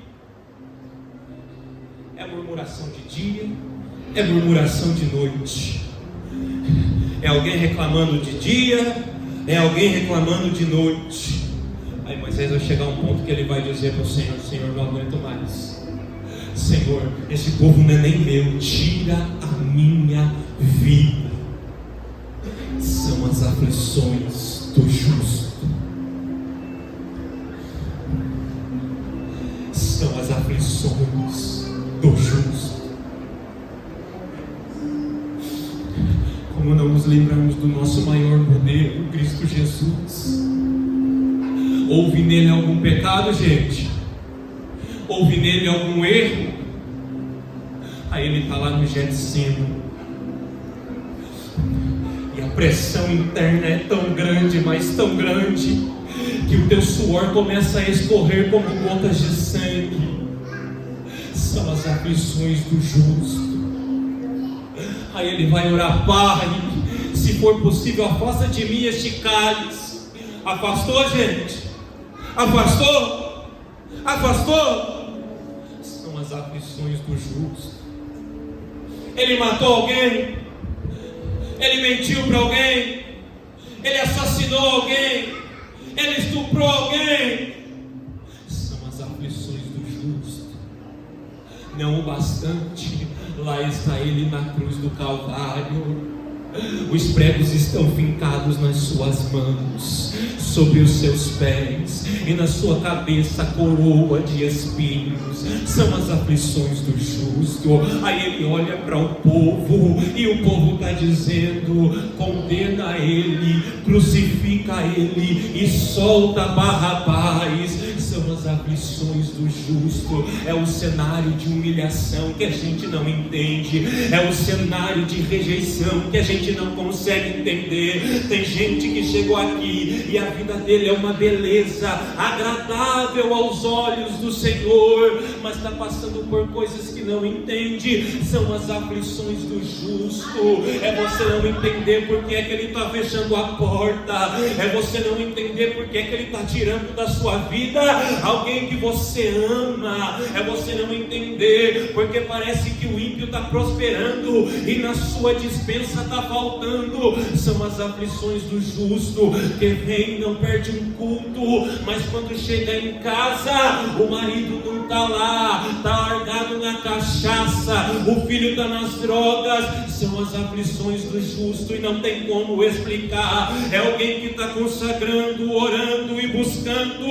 É murmuração de dia, é murmuração de noite. É alguém reclamando de dia, é alguém reclamando de noite. Aí Moisés vai chegar a um ponto que ele vai dizer para o Senhor: Senhor, não aguento mais. Senhor, esse povo não é nem meu, tira a minha vida. São as aflições do justo. São as aflições do justo. Como não nos lembramos do nosso maior poder, o Cristo Jesus? Houve nele algum pecado, gente? Houve nele algum erro? Aí ele está lá no Getsemane, e a pressão interna é tão grande, mas tão grande, que o teu suor começa a escorrer como gotas de sangue. São as aflições do justo. Aí ele vai orar: Pai, se for possível, afasta de mim este cálice. Afastou, gente? Afastou? São as aflições do justo. Ele matou alguém, ele mentiu para alguém, ele assassinou alguém, ele estuprou alguém. São as aflições do justo. Não o bastante, lá está ele na cruz do Calvário. Os pregos estão fincados nas suas mãos, sobre os seus pés, e na sua cabeça a coroa de espinhos. São as aflições do justo. Aí ele olha para o povo, e o povo está dizendo: condena ele, crucifica ele e solta Barrabás. São as aflições do justo. É o cenário de humilhação que a gente não entende, é o cenário de rejeição que a gente não consegue entender. Tem gente que chegou aqui e a vida dele é uma beleza agradável aos olhos do Senhor, mas está passando por coisas que não entende. São as aflições do justo. É você não entender porque é que ele está fechando a porta, é você não entender porque é que ele está tirando da sua vida alguém que você ama. É você não entender, porque parece que o ímpio está prosperando e na sua dispensa está faltando. São as aflições do justo, que vem, não perde um culto, mas quando chega em casa, o marido não está lá, está largado na cachaça, o filho está nas drogas. São as aflições do justo e não tem como explicar. É alguém que está consagrando, orando e buscando.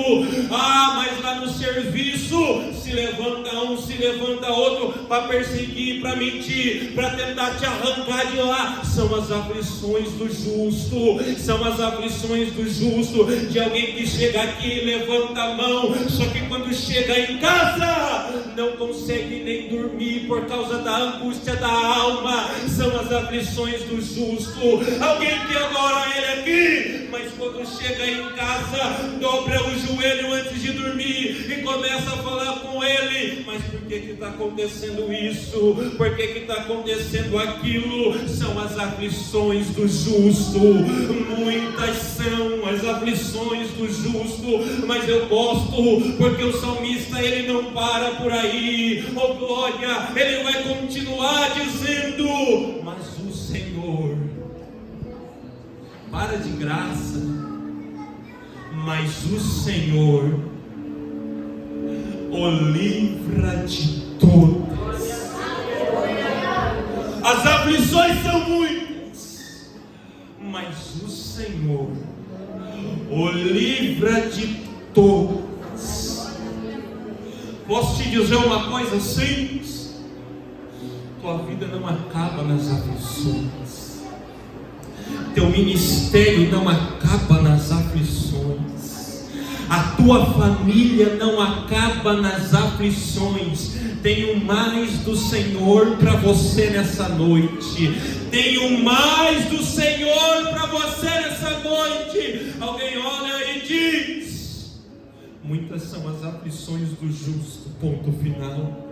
Mas lá no serviço se levanta um, se levanta outro para perseguir, para mentir, para tentar te arrancar de lá. São as aflições do justo, são as aflições do justo, de alguém que chega aqui e levanta a mão, só que quando chega em casa não consegue nem dormir por causa da angústia da alma. São as aflições do justo, alguém que adora ele aqui, mas quando chega em casa dobra o joelho antes de dormir e começa a falar com ele. Mas por que está acontecendo isso? Por que está acontecendo aquilo? São as aflições do justo. Muitas são as aflições do justo, mas eu gosto porque o salmista ele não para por aí. Oh glória, ele vai continuar dizendo: mas o Senhor, para de graça, mas o Senhor o livra de todas. As aflições são muitas, mas o Senhor o livra de todas. Posso te dizer uma coisa simples? Tua vida não acaba nas aflições, teu ministério não acaba nas aflições, a tua família não acaba nas aflições. Tenho mais do Senhor para você nessa noite. Tenho mais do Senhor para você nessa noite. Alguém olha e diz: muitas são as aflições do justo, ponto final.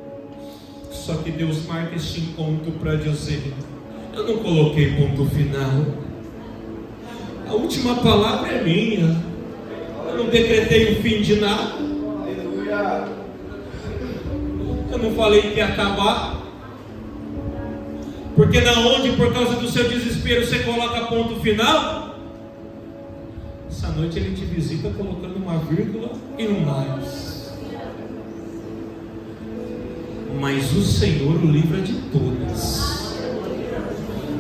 Só que Deus marca este encontro para dizer: eu não coloquei ponto final, a última palavra é minha. Eu não decretei o fim de nada. Eu não falei que ia acabar. Porque na onde, por causa do seu desespero, você coloca ponto final, essa noite ele te visita colocando uma vírgula e um mais. Mas o Senhor o livra de todas.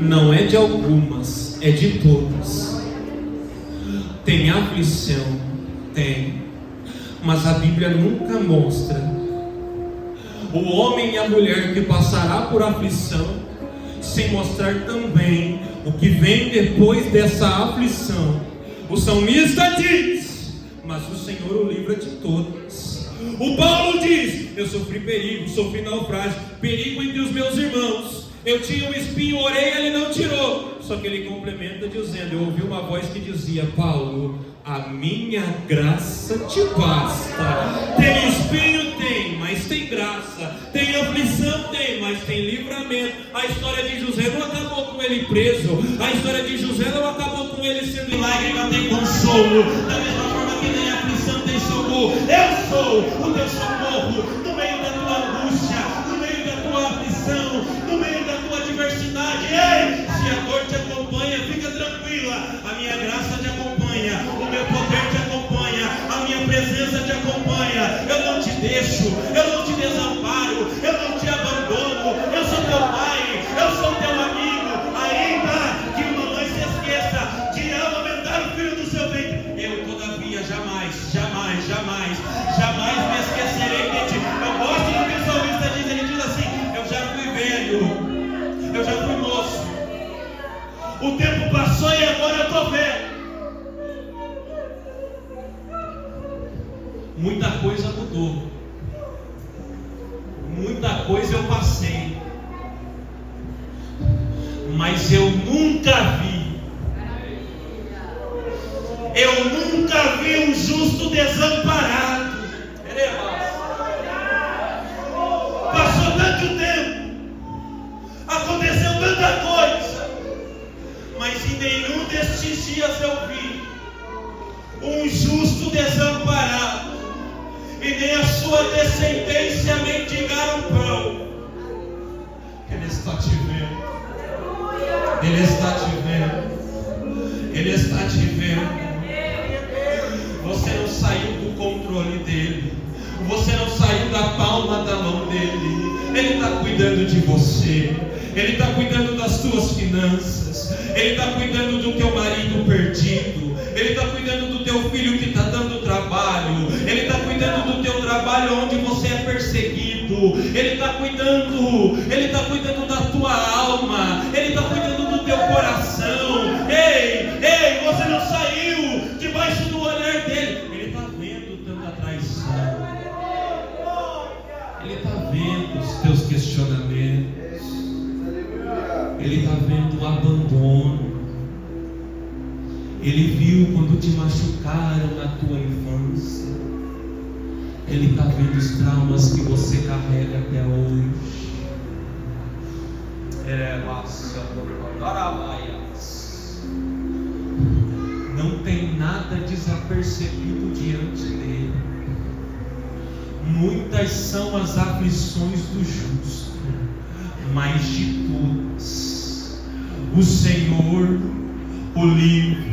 Não é de algumas, é de todas. Tem aflição? Tem. Mas a Bíblia nunca mostra o homem e a mulher que passará por aflição, sem mostrar também o que vem depois dessa aflição. O salmista diz: mas o Senhor o livra de todas. O Paulo diz: eu sofri perigo, sofri naufrágio, perigo entre os meus irmãos. Eu tinha um espinho, orei, ele não tirou. Só que ele complementa dizendo: eu ouvi uma voz que dizia: Paulo, a minha graça te basta. Tem espinho? Tem, mas tem graça. Tem aflição? Tem, mas tem livramento. A história de José não acabou com ele preso. A história de José não acabou com ele sendo lágrima, tem consolo. Da mesma forma que nem aflição tem socorro. Eu sou o teu socorro no meio da tua angústia, no meio da tua aflição, no meio da tua adversidade. Ei, se a dor te acompanha, fica tranquila. A minha graça te acompanha, o meu poder te acompanha, a minha presença te acompanha. Eu não te deixo, eu não te desamparo, eu não te abandono. Eu sou teu pai, eu sou teu amigo. Ainda que uma mãe se esqueça de amamentar o filho do seu ventre, eu todavia jamais me esquecerei de ti. Eu gosto do que o salmista diz. Ele diz assim: eu já fui velho, eu já fui moço, o tempo passou e agora eu estou velho. Muita coisa mudou, muita coisa eu passei, mas eu nunca vi um justo desamparado. Passou tanto tempo, aconteceu tanta coisa, mas em nenhum destes dias eu vi um justo desamparado. nem a sua descendência mendigar o pão. Ele está te vendo. Ele está te vendo. Ele está te vendo. Você não saiu do controle dele. Você não saiu da palma da mão dele. Ele está cuidando de você. Ele está cuidando das tuas finanças. Ele está cuidando do teu marido perdido. Ele está cuidando do teu filho que está dando trabalho. Ele está cuidando do teu trabalho onde você é perseguido. Ele está cuidando da tua alma. Ele está cuidando do teu coração. Ei, você não saiu debaixo do olhar dele. Ele está vendo tanta traição. Ele está vendo os teus questionamentos. Ele está vendo o abandono. Ele viu quando te machucaram na tua infância. Ele está vendo os traumas que você carrega até hoje. Não tem nada desapercebido diante dele. Muitas são as aflições do justo, mas de todas o Senhor o livra.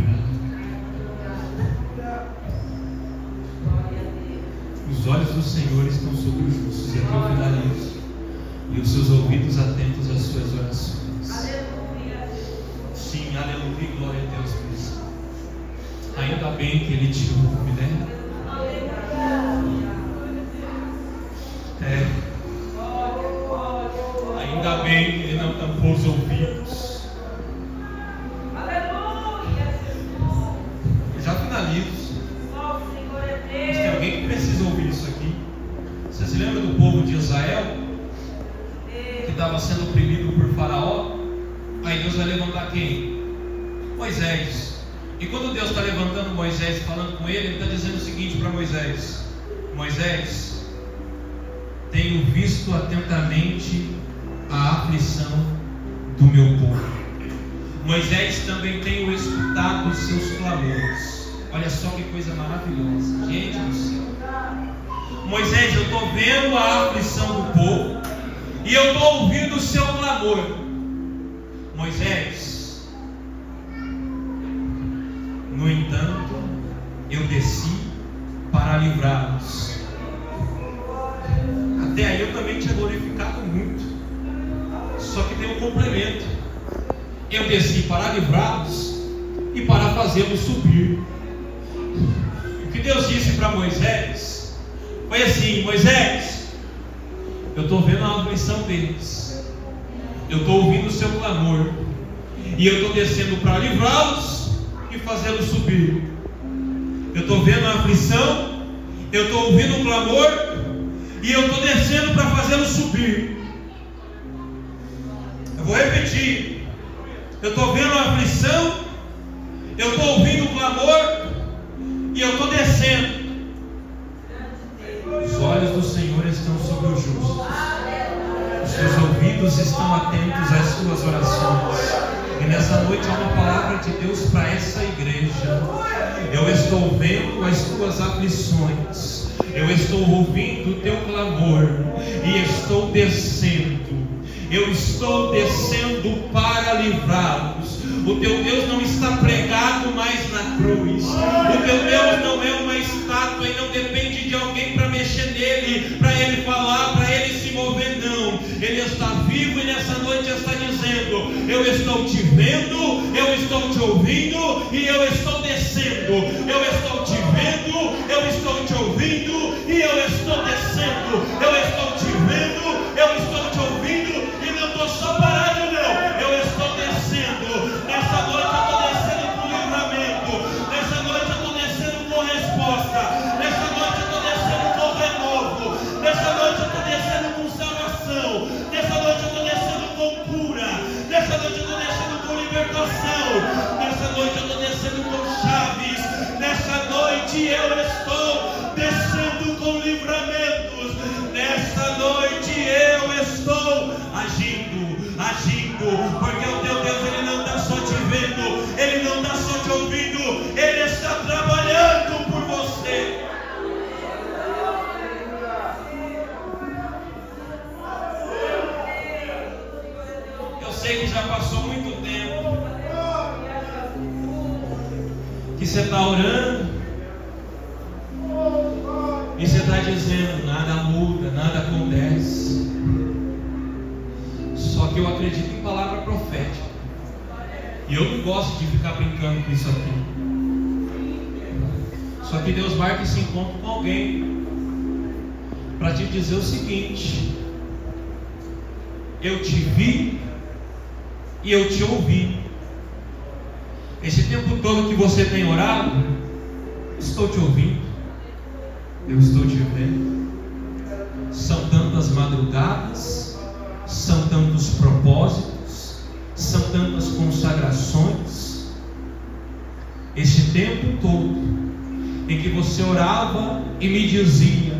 Os olhos do Senhor estão sobre os justos, e aqui eu finalizo, e os seus ouvidos atentos às suas orações. Aleluia. Sim, aleluia, glória a Deus por isso. Ainda bem que Ele te ouve, né? Ainda bem que Ele não tampou os ouvidos. Eu já finalizo. Mas tem alguém que precisa ouvir isso aqui. Você se lembra do povo de Israel? Que estava sendo oprimido por Faraó? Aí Deus vai levantar quem? Moisés. E quando Deus está levantando Moisés, falando com ele, Ele está dizendo o seguinte para Moisés: Moisés, tenho visto atentamente a aflição do meu povo. Moisés, também tenho escutado os seus clamores. Olha só que coisa maravilhosa, gente do céu. Moisés, eu estou vendo a aflição do povo e eu estou ouvindo o seu clamor. Moisés, no entanto, eu desci para livrá-los. Até aí eu também tinha glorificado muito. Só que tem um complemento. Eu desci para livrá-los e para fazê-los subir. O que Deus disse para Moisés foi assim: Moisés, eu estou vendo a aflição deles, eu estou ouvindo o seu clamor, e eu estou descendo para livrá-los e fazê-los subir. Eu estou vendo a aflição, eu estou ouvindo o clamor, e eu estou descendo para fazê-los subir. Eu vou repetir: eu estou vendo a aflição, eu estou ouvindo o clamor, e eu estou descendo. Os olhos do Senhor estão sobre os justos. Os seus ouvidos estão atentos às suas orações. E nessa noite há uma palavra de Deus para essa igreja. Eu estou vendo as tuas aflições. Eu estou ouvindo o teu clamor. E estou descendo. Eu estou descendo para livrá-los. O teu Deus não está pregado mais na cruz. O teu Deus não é uma estátua e não depende de alguém para mexer nele, para ele falar, para ele se mover, não. Ele está vivo e nessa noite está dizendo: eu estou te vendo, eu estou te ouvindo e eu estou descendo. Eu estou te vendo, eu estou te ouvindo e eu estou descendo. Eu estou te vendo, eu estou te ouvindo. Só parado não, eu estou descendo. Nessa noite eu estou descendo com livramento. Nessa noite eu estou descendo com resposta. Nessa noite eu estou descendo com renovo. Nessa noite eu estou descendo com salvação. Nessa noite eu estou descendo com cura. Nessa noite eu estou descendo com libertação. Nessa noite eu estou descendo com chaves. Nessa noite eu estou descendo com livramentos. Nessa noite eu estou agindo, porque o teu Deus, Ele não está só te vendo, Ele não está só te ouvindo, Ele está trabalhando por você. que você está orando e você está dizendo: nada muda, nada acontece. Só que eu acredito em palavra profética, e eu não gosto de ficar brincando com isso aqui. Só que Deus marca esse encontro com alguém para te dizer o seguinte: eu te vi e eu te ouvi. Esse tempo todo que você tem orado, estou te ouvindo, eu estou te vendo. São tantas madrugadas, são tantos propósitos, são tantas consagrações. Esse tempo todo em que você orava e me dizia: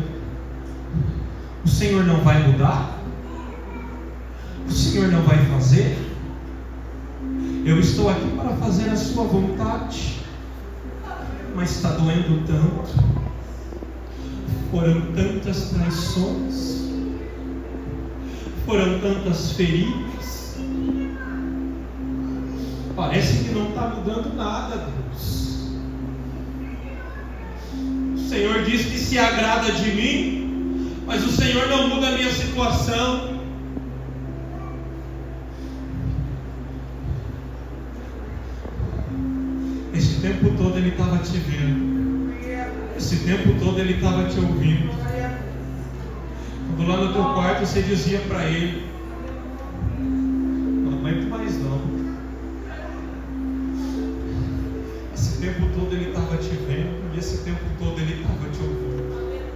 o Senhor não vai mudar, o Senhor não vai fazer. Eu estou aqui para fazer a sua vontade, mas está doendo tanto. Foram tantas traições, foram tantas feridas. Parece que não está mudando nada, Deus. O Senhor diz que se agrada de mim, mas o Senhor não muda a minha situação. Esse tempo todo Ele estava te vendo, esse tempo todo Ele estava te ouvindo. Quando lá no teu quarto você dizia para Ele: não aguento mais não. Esse tempo todo Ele estava te vendo, e esse tempo todo Ele estava te ouvindo.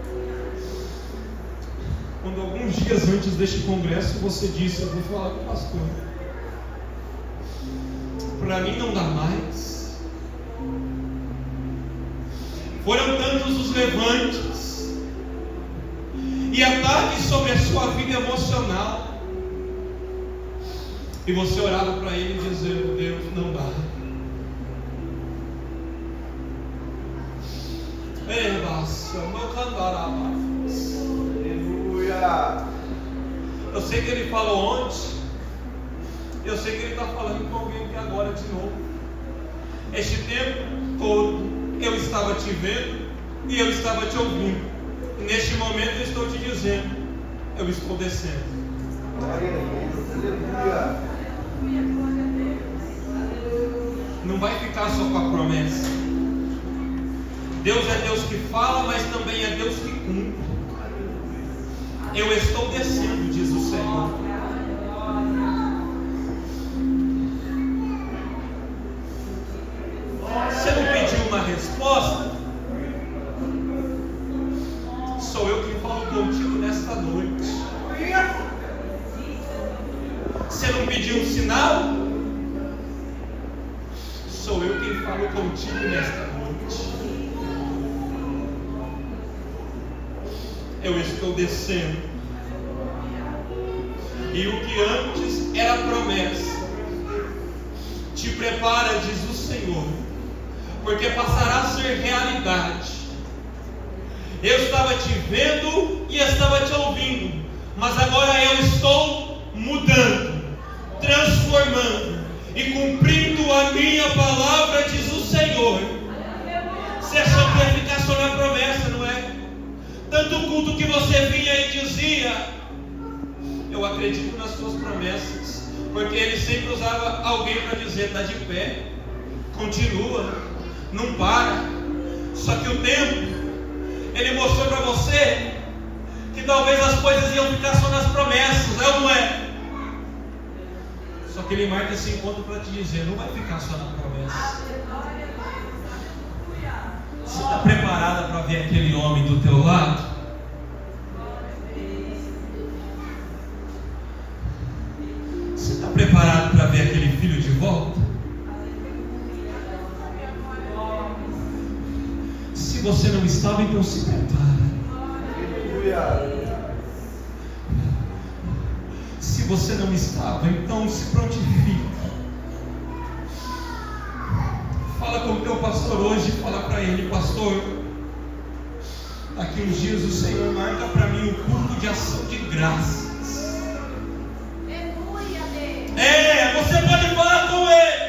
Quando alguns dias antes deste congresso você disse: eu vou falar com o pastor, para mim não dá mais. Foram tantos os levantes e ataques sobre a sua vida emocional, e você orava para Ele dizendo: Deus, não dá. Aleluia. Eu sei que Ele falou ontem, eu sei que Ele está falando com alguém aqui agora de novo. Este tempo todo eu estava te vendo e eu estava te ouvindo, e neste momento eu estou te dizendo: eu estou descendo. Não vai ficar só com a promessa. Deus é Deus que fala, mas também é Deus que cumpre. Eu estou descendo, diz o Senhor. Você não pediu uma resposta? Sou eu quem falo contigo nesta noite. Você não pediu um sinal? Sou eu quem falo contigo nesta noite. Eu estou descendo, e o que antes era promessa, te prepara, diz o Senhor, porque passará a ser realidade. Eu estava te vendo e estava te ouvindo, mas agora eu estou mudando, transformando e cumprindo a minha palavra, diz o Senhor. Você achou que ia ficar só na promessa, não é? Tanto culto que você vinha e dizia: eu acredito nas suas promessas, porque Ele sempre usava alguém para dizer: está de pé, continua, não para. Só que o tempo, Ele mostrou para você que talvez as coisas iam ficar só nas promessas, é ou não é? Só que Ele marca esse encontro para te dizer: não vai ficar só na promessa. Você está preparada para ver aquele homem do teu lado? Você está preparado para ver aquele filho de volta? Se você não estava, então se prepara. Se você não estava, então se prontifica. Fala com o teu pastor hoje, fala para ele: pastor, daqui uns dias o Senhor marca para mim um culto de ação de graças. Você pode falar com ele.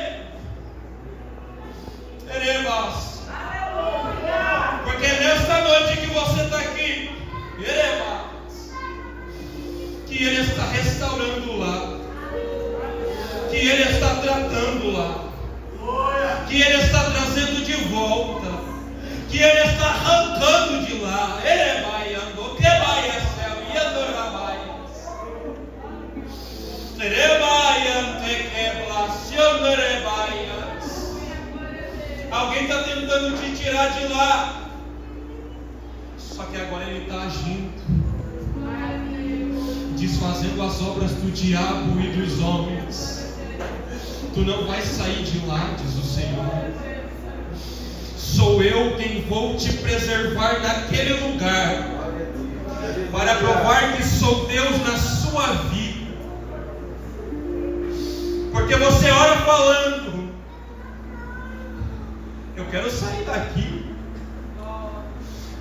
tentando te tirar de lá. Só que agora ele está agindo, desfazendo as obras do diabo e dos homens. Tu não vais sair de lá, diz o Senhor. Sou eu quem vou te preservar naquele lugar, para provar que sou Deus na sua vida. Porque você ora falando: eu quero sair daqui.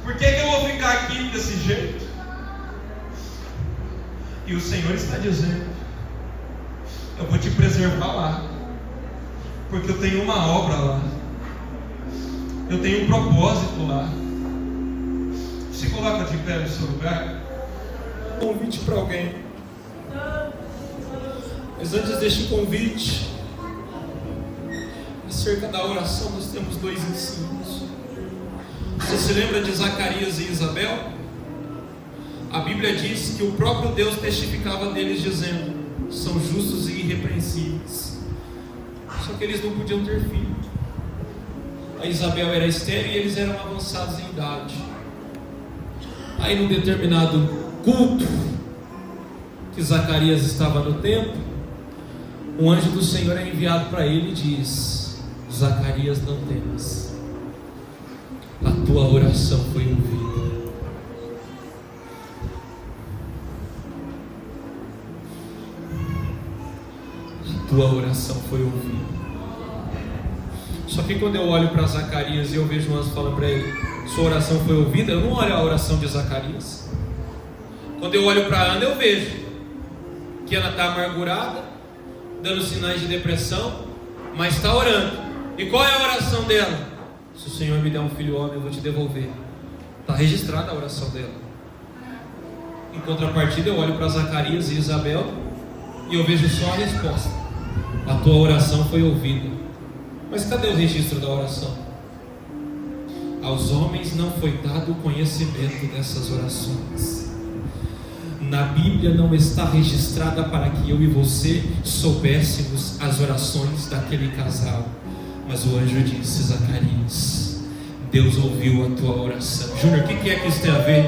Por que eu vou ficar aqui desse jeito? E o Senhor está dizendo: eu vou te preservar lá, porque eu tenho uma obra lá, eu tenho um propósito lá. Se coloca de pé no seu lugar. Convite para alguém. Mas antes deste convite, acerca da oração, nós temos 2 ensinos. Você se lembra de Zacarias e Isabel? A Bíblia diz que o próprio Deus testificava deles, dizendo: são justos e irrepreensíveis. Só que eles não podiam ter filho. A Isabel era estéril e eles eram avançados em idade. Aí, num determinado culto que Zacarias estava no templo, um anjo do Senhor é enviado para ele e diz: Zacarias, não temas, a tua oração foi ouvida. A tua oração foi ouvida. Só que quando eu olho para Zacarias e eu vejo um anjo falando para ele: sua oração foi ouvida, eu não olho a oração de Zacarias. Quando eu olho para Ana, eu vejo que ela está amargurada, dando sinais de depressão, mas está orando. E qual é a oração dela? Se o Senhor me der um filho homem, eu vou te devolver. Está registrada a oração dela. Em contrapartida, eu olho para Zacarias e Isabel e eu vejo só a resposta: a tua oração foi ouvida. Mas cadê o registro da oração? Aos homens não foi dado o conhecimento dessas orações. Na Bíblia não está registrada para que eu e você soubéssemos as orações daquele casal. Mas o anjo disse: Zacarias, Deus ouviu a tua oração. Júnior, o que é que isso tem a ver?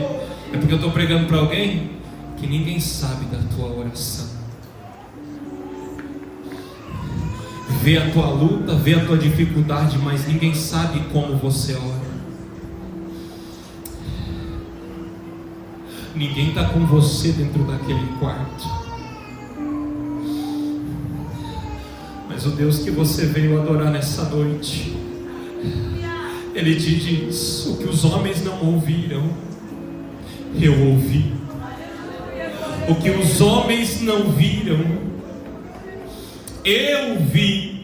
É porque eu estou pregando para alguém que ninguém sabe da tua oração. Vê a tua luta, vê a tua dificuldade, mas ninguém sabe como você ora. Ninguém está com você dentro daquele quarto. Mas o Deus que você veio adorar nessa noite, Ele te diz: o que os homens não ouviram, eu ouvi. O que os homens não viram, eu vi.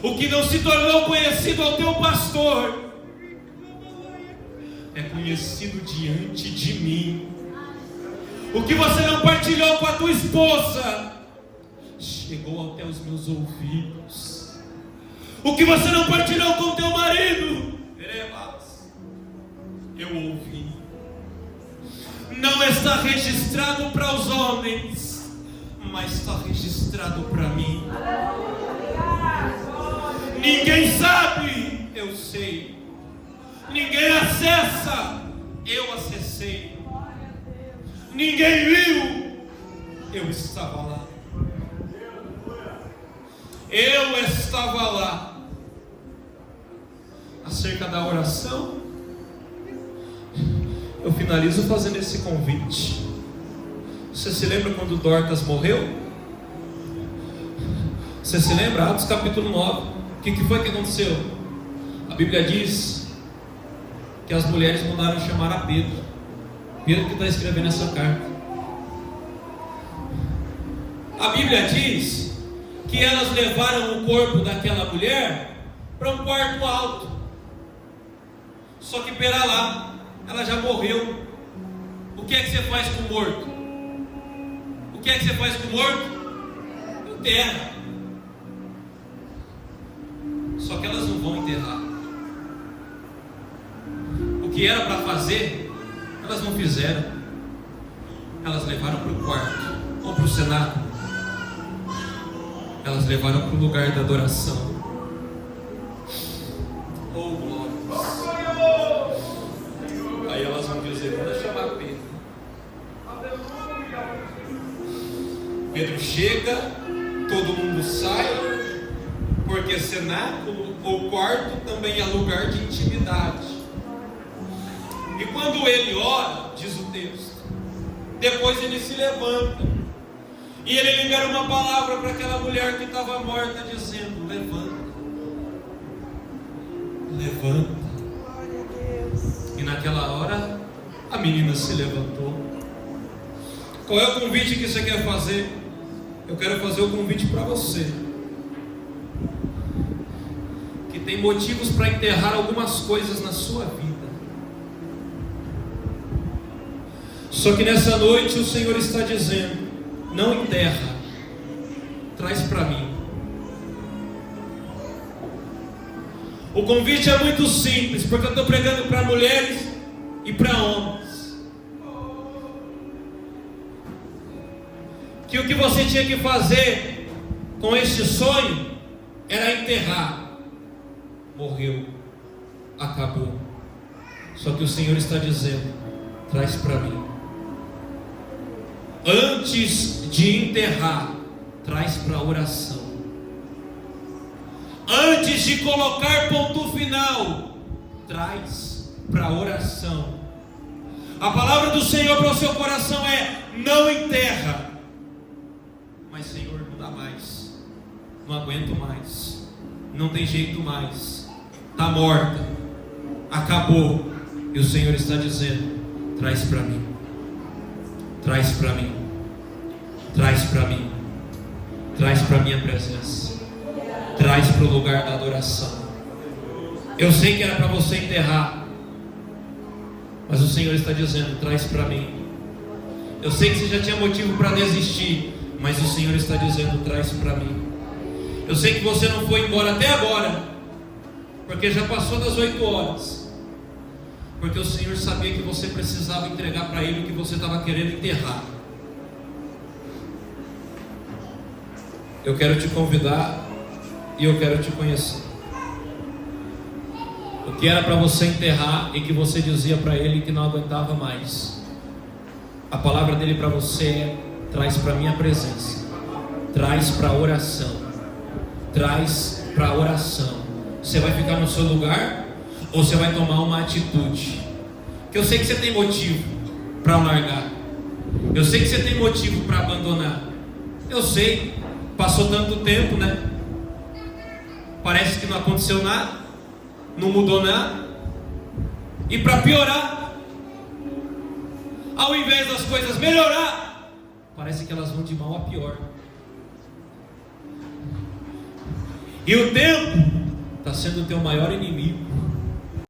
O que não se tornou conhecido ao teu pastor, é conhecido diante de mim. O que você não partilhou com a tua esposa, chegou até os meus ouvidos. O que você não partilhou com o teu marido, eu ouvi. Não está registrado para os homens, mas está registrado para mim. Ninguém sabe, eu sei. Ninguém acessa, eu acessei. Ninguém viu, eu estava lá. Eu estava lá. Acerca da oração, eu finalizo fazendo esse convite. Você se lembra quando Dorcas morreu? Você se lembra? Atos capítulo 9. O que foi que aconteceu? A Bíblia diz que as mulheres mandaram chamar a Pedro. Pedro que está escrevendo essa carta. A Bíblia diz que elas levaram o corpo daquela mulher para um quarto alto. Só que pera lá, ela já morreu. O que é que você faz com o morto? O que é que você faz com o morto? Enterra. Só que elas não vão enterrar. O que era para fazer, elas não fizeram. Elas levaram para o quarto, ou para o cenáculo. Elas levaram para o lugar da adoração. Oh, glória. Aí elas vão dizer: manda chamar Pedro. Pedro chega, todo mundo sai, porque cenáculo ou quarto também é lugar de intimidade. E quando ele ora, diz o texto, depois ele se levanta e ele libera uma palavra para aquela mulher que estava morta, dizendo: levanta, levanta. E naquela hora a menina se levantou. Qual é o convite que você quer fazer? Eu quero fazer o convite para você que tem motivos para enterrar algumas coisas na sua vida. Só que nessa noite o Senhor está dizendo: não enterra, traz para mim. O convite é muito simples, porque eu estou pregando para mulheres e para homens. Que o que você tinha que fazer com este sonho era enterrar. Morreu, acabou. Só que o Senhor está dizendo: traz para mim. Antes de enterrar, traz para a oração. Antes de colocar ponto final, traz para a oração. A palavra do Senhor para o seu coração é: não enterra. Mas Senhor, não dá mais, não aguento mais, não tem jeito mais, está morta, acabou. E o Senhor está dizendo: traz para mim, traz para mim, traz para mim, traz para a minha presença, traz para o lugar da adoração. Eu sei que era para você enterrar, mas o Senhor está dizendo: traz para mim. Eu sei que você já tinha motivo para desistir, mas o Senhor está dizendo: traz para mim. Eu sei que você não foi embora até agora, porque já passou das 8 horas, porque o Senhor sabia que você precisava entregar para Ele o que você estava querendo enterrar. Eu quero te convidar e eu quero te conhecer. O que era para você enterrar e que você dizia para Ele que não aguentava mais, a palavra dele para você é: traz para a minha presença, traz para a oração, traz para a oração. Você vai ficar no seu lugar ou você vai tomar uma atitude? Que eu sei que você tem motivo para largar, eu sei que você tem motivo para abandonar, eu sei, passou tanto tempo, né? Parece que não aconteceu nada, não mudou nada. E para piorar, ao invés das coisas melhorar, parece que elas vão de mal a pior. E o tempo está sendo o teu maior inimigo.